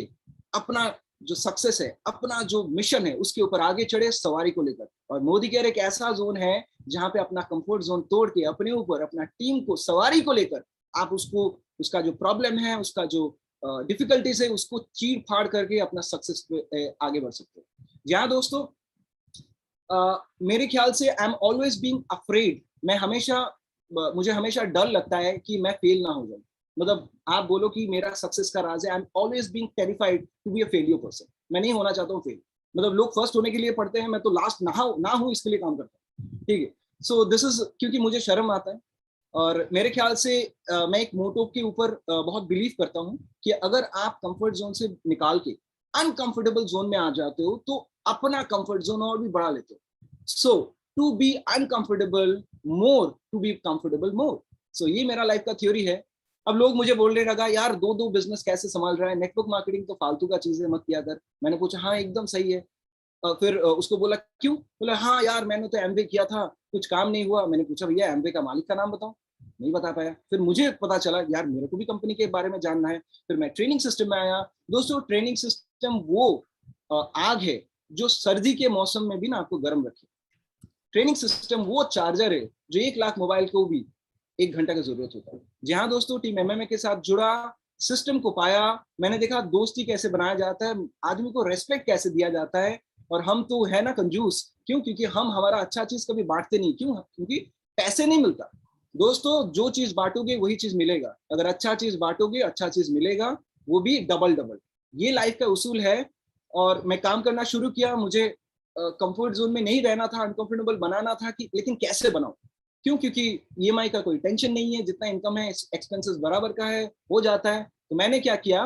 अपना जो सक्सेस है, अपना जो मिशन है, उसके ऊपर आगे चढ़े सवारी को लेकर। और मोदी केयर एक ऐसा जोन है जहां पे अपना कंफर्ट जोन तोड़ के अपने ऊपर अपना टीम को सवारी को लेकर आप उसका जो प्रॉब्लम है, उसका जो डिफिकल्टीज है, उसको चीर फाड़ करके अपना सक्सेस पे आगे बढ़ सकते हो। जहाँ दोस्तों मेरे ख्याल से आई एम ऑलवेज बीइंग अफ्रेड, मुझे हमेशा डर लगता है कि मैं फेल ना हो जाऊं। मतलब आप बोलो कि मेरा सक्सेस का राज है, I am always being terrified to be a failure person. मैं नहीं होना चाहता हूँ फेल, मतलब लोग फर्स्ट होने के लिए पढ़ते हैं, मैं तो लास्ट ना हूँ इसके लिए काम करता हूँ, ठीक है। सो दिस इज क्योंकि मुझे शर्म आता है, और मेरे ख्याल से मैं एक मोटो के ऊपर बहुत बिलीव करता हूँ कि अगर आप कंफर्ट जोन से निकाल के अनकंफर्टेबल जोन में आ जाते हो तो अपना कंफर्ट जोन और भी बढ़ा लेते हो। So to be uncomfortable more, to be comfortable more. So ये मेरा लाइफ का थ्योरी है। अब लोग मुझे बोलने लगा, यार दो बिजनेस कैसे संभाल रहा है, नेटवर्क मार्केटिंग तो फालतू का चीज है, मत किया कर। मैंने पूछा हाँ एकदम सही है, फिर उसको बोला क्यों, बोला हाँ यार मैंने तो एमबीए किया था, कुछ काम नहीं हुआ। मैंने पूछा भैया एमबीए का मालिक का नाम बताओ, नहीं बता पाया। फिर मुझे पता चला यार मेरे को भी कंपनी के बारे में जानना है। फिर मैं ट्रेनिंग सिस्टम में आया। दोस्तों ट्रेनिंग सिस्टम वो आग है जो सर्दी के मौसम में भी ना आपको गर्म रखे। ट्रेनिंग सिस्टम वो चार्जर है जो 1 लाख मोबाइल को भी 1 घंटा की जरूरत होता है। जहां दोस्तों टीम एमएमए के साथ जुड़ा, सिस्टम को पाया, मैंने देखा दोस्ती कैसे बनाया जाता है, आदमी को रेस्पेक्ट कैसे दिया जाता है। और हम तो है ना कंजूस, क्यों? क्योंकि हम हमारा अच्छा चीज कभी बांटते नहीं। क्यों? क्योंकि पैसे नहीं मिलता। दोस्तों जो चीज बांटोगे वही चीज मिलेगा। अगर अच्छा चीज बांटोगे अच्छा चीज मिलेगा, वो भी डबल डबल। ये लाइफ का उसूल है। और मैं काम करना शुरू किया। मुझे कंफर्ट जोन में नहीं रहना था, अनकंफर्टेबल बनाना था कि लेकिन कैसे बनाऊं। क्यों? क्योंकि ईएमआई का कोई टेंशन नहीं है, जितना इनकम है एक्सपेंसेस बराबर का है, हो जाता है। तो मैंने क्या किया,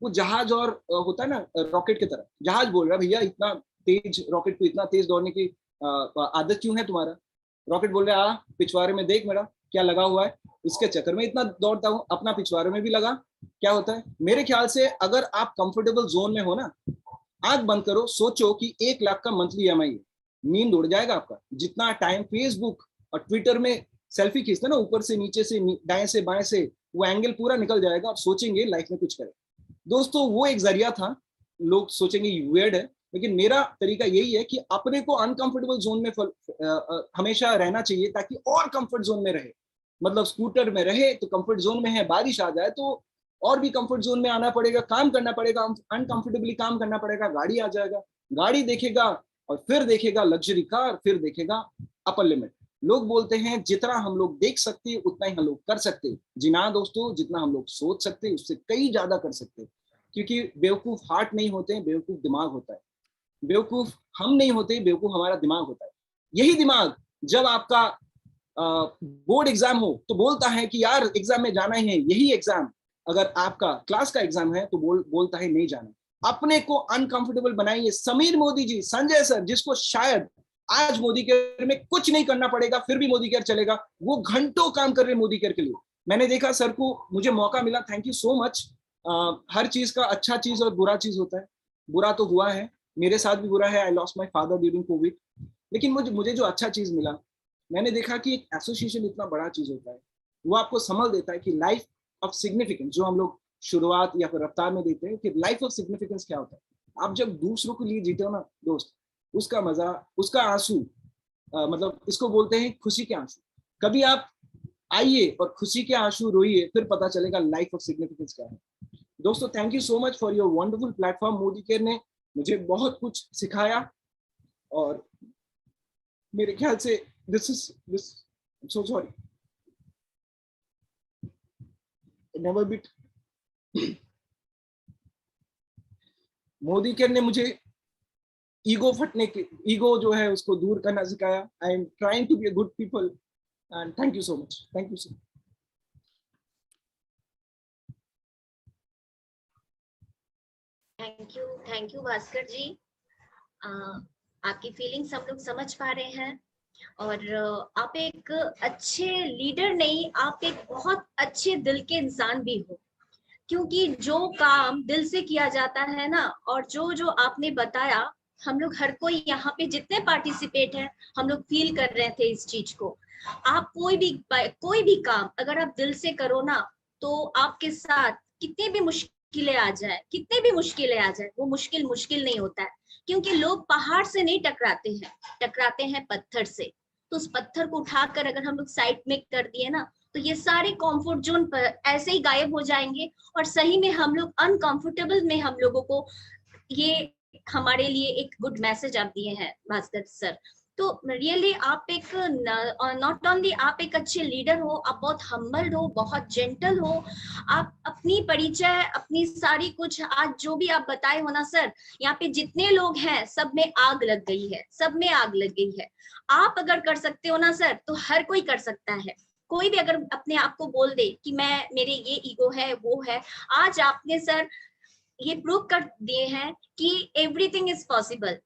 वो जहाज और होता है ना रॉकेट की तरह, जहाज बोल रहा भैया इतना तेज रॉकेट को इतना तेज दौड़ने की आदत क्यों है तुम्हारा? रॉकेट बोल रहा है पिछवाड़े में देख मेरा क्या लगा हुआ है, इसके चक्कर में इतना दौड़ता हूँ। अपना पिछवाड़े में भी लगा, क्या होता है? मेरे ख्याल से अगर आप कंफर्टेबल जोन में हो ना, आंख बंद करो, सोचो कि 1 लाख का मंथली ईएमआई है, नींद उड़ जाएगा आपका। जितना टाइम फेसबुक और ट्विटर में सेल्फी खींचते ना, ऊपर से नीचे से दाएं से बाएं से, वो एंगल पूरा निकल जाएगा और सोचेंगे लाइफ में कुछ करें। दोस्तों वो एक जरिया था। लोग सोचेंगे वियर्ड है, लेकिन मेरा तरीका यही है कि अपने को अनकंफर्टेबल जोन में हमेशा रहना चाहिए ताकि और कंफर्ट जोन में रहे। मतलब स्कूटर में रहे तो कंफर्ट जोन में है, बारिश आ जाए तो और भी कंफर्ट जोन में आना पड़ेगा, काम करना पड़ेगा, अनकंफर्टेबली काम करना पड़ेगा। गाड़ी आ जाएगा, गाड़ी देखेगा और फिर देखेगा लग्जरी कार, फिर देखेगा अपर लिमिट। लोग बोलते हैं जितना हम लोग देख सकते हैं उतना ही हम लोग कर सकते हैं। जी ना दोस्तों, जितना हम लोग सोच सकते हैं उससे कई ज्यादा कर सकते हैं। क्योंकि बेवकूफ हार्ट नहीं होते हैं, बेवकूफ दिमाग होता है। बेवकूफ हम नहीं होते, बेवकूफ हमारा दिमाग होता है। यही दिमाग जब आपका बोर्ड एग्जाम हो तो बोलता है कि यार एग्जाम में जाना ही है। यही एग्जाम अगर आपका क्लास का एग्जाम है तो बोलता है नहीं जाना। अपने को अनकंफर्टेबल बनाइए। समीर मोदी जी, संजय सर, जिसको शायद आज मोदी केयर में कुछ नहीं करना पड़ेगा फिर भी मोदी केयर चलेगा, वो घंटों काम कर रहे मोदी केयर के लिए। मैंने देखा सर को, मुझे मौका मिला, थैंक यू सो मच। हर चीज का अच्छा चीज और बुरा चीज होता है। बुरा तो हुआ है, मेरे साथ भी बुरा है, I lost my father during Covid. लेकिन मुझे जो अच्छा चीज मिला, मैंने देखा कि एक एसोसिएशन इतना बड़ा चीज होता है। वो आपको समझ देता है कि लाइफ ऑफ सिग्निफिकेंस, जो हम लोग शुरुआत या फिर रफ्तार में देते हैं कि लाइफ ऑफ सिग्निफिकेंस क्या होता है। आप जब दूसरों के लिए जीते हो ना दोस्त, उसका मजा, उसका आंसू, मतलब इसको बोलते हैं खुशी के आंसू। कभी आप आइए और खुशी के आंसू रोइए, फिर पता चलेगा लाइफ ऑफ सिग्निफिकेंस क्या है। दोस्तों thank you so much for your wonderful platform. Modi care ने मुझे बहुत कुछ सिखाया और मेरे ख्याल से this so sorry never bit. Modi care ने मुझे ईगो जो है उसको दूर करना सिखाया। I am trying to be a good people and thank you so much. Thank you so much. Thank you Bhaskar ji. आपकी फीलिंग्स हम लोग समझ पा रहे हैं। और आप एक अच्छे लीडर नहीं, आप एक बहुत अच्छे दिल के इंसान भी हो। क्योंकि जो काम दिल से किया जाता है ना, और जो आपने बताया, हम लोग हर कोई यहाँ पे जितने पार्टिसिपेट हैं, हम लोग फील कर रहे थे इस चीज को। आप कोई भी काम अगर आप दिल से करो ना, तो आपके साथ कितने भी मुश्किलें आ जाए, वो मुश्किल नहीं होता है। क्योंकि लोग पहाड़ से नहीं टकराते हैं पत्थर से। तो उस पत्थर को उठाकर अगर हम लोग साइड में कर दिए ना, तो ये सारे कंफर्ट जोन पर ऐसे ही गायब हो जाएंगे। और सही में हम लोग अनकंफर्टेबल में हम लोगों को, ये हमारे लिए एक गुड मैसेज आप दिए हैं भास्कर सर। तो रियली आप एक नॉट ओनली आप एक अच्छे लीडर हो, आप बहुत हम्बल हो, बहुत जेंटल हो। आप अपनी परिचय, अपनी सारी कुछ आज जो भी आप बताए हो ना सर, यहाँ पे जितने लोग हैं सब में आग लग गई है। आप अगर कर सकते हो ना सर, तो हर कोई कर सकता है। कोई भी अगर अपने आप को बोल दे कि मेरे ये ईगो है, वो है, आज आपने सर ये प्रूव कर दिए हैं कि एवरीथिंग इज पॉसिबल।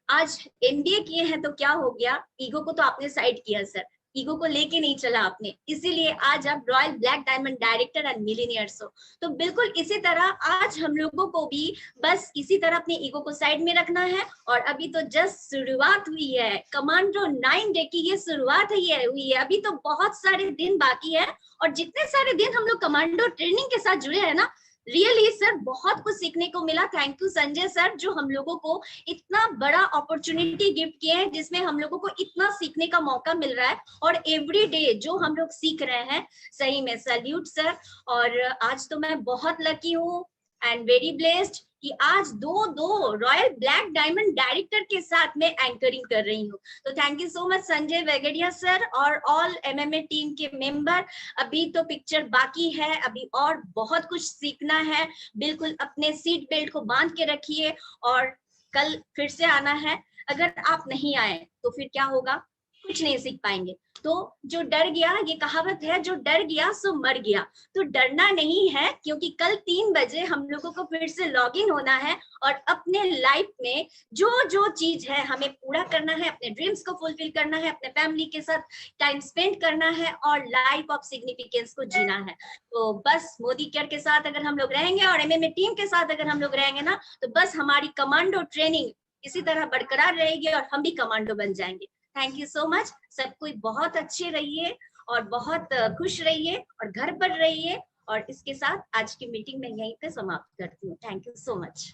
आज एमबीए किए हैं तो क्या हो गया, ईगो को तो आपने साइड किया सर। ईगो को लेके नहीं चला आपने, इसीलिए आज आप royal black diamond director and millionaires हो। तो बिल्कुल इसी तरह आज हम लोगों को भी बस इसी तरह अपने ईगो को साइड में रखना है। और अभी तो जस्ट शुरुआत हुई है, कमांडो 9 डे की ये शुरुआत हुई है, अभी तो बहुत सारे दिन बाकी है। और जितने सारे दिन हम लोग कमांडो ट्रेनिंग के साथ जुड़े हैं ना, रियली सर बहुत कुछ सीखने को मिला। थैंक यू संजय सर, जो हम लोगों को इतना बड़ा अपॉर्चुनिटी गिफ्ट किए हैं, जिसमें हम लोगों को इतना सीखने का मौका मिल रहा है। और एवरी डे जो हम लोग सीख रहे हैं, सही में सैल्यूट सर। और आज तो मैं बहुत लकी हूँ एंड वेरी ब्लेस्ड कि आज दो रॉयल ब्लैक डायमंड डायरेक्टर के साथ में एंकरिंग कर रही हूँ। तो thank you so much Sanjay Vegadia sir और ऑल MMA टीम के मेंबर। अभी तो पिक्चर बाकी है, अभी और बहुत कुछ सीखना है। बिल्कुल अपने सीट बेल्ट को बांध के रखिए और कल फिर से आना है। अगर आप नहीं आए तो फिर क्या होगा, कुछ नहीं सीख पाएंगे। तो जो डर गया, ये कहावत है, जो डर गया सो मर गया। तो डरना नहीं है, क्योंकि कल 3 बजे हम लोगों को फिर से लॉग इन होना है और अपने लाइफ में जो जो चीज है हमें पूरा करना है, अपने ड्रीम्स को फुलफिल करना है, अपने फैमिली के साथ टाइम स्पेंड करना है और लाइफ ऑफ सिग्निफिकेंस को जीना है। तो बस मोदी केयर के साथ अगर हम लोग रहेंगे और MMA टीम के साथ अगर हम लोग रहेंगे ना, तो बस हमारी कमांडो ट्रेनिंग इसी तरह बरकरार रहेगी और हम भी कमांडो बन जाएंगे। Thank you so much. सब कोई बहुत अच्छे रहिए और बहुत खुश रहिए और घर पर रहिए। और इसके साथ आज की मीटिंग मैं यहीं पे समाप्त करती हूँ। Thank you so much.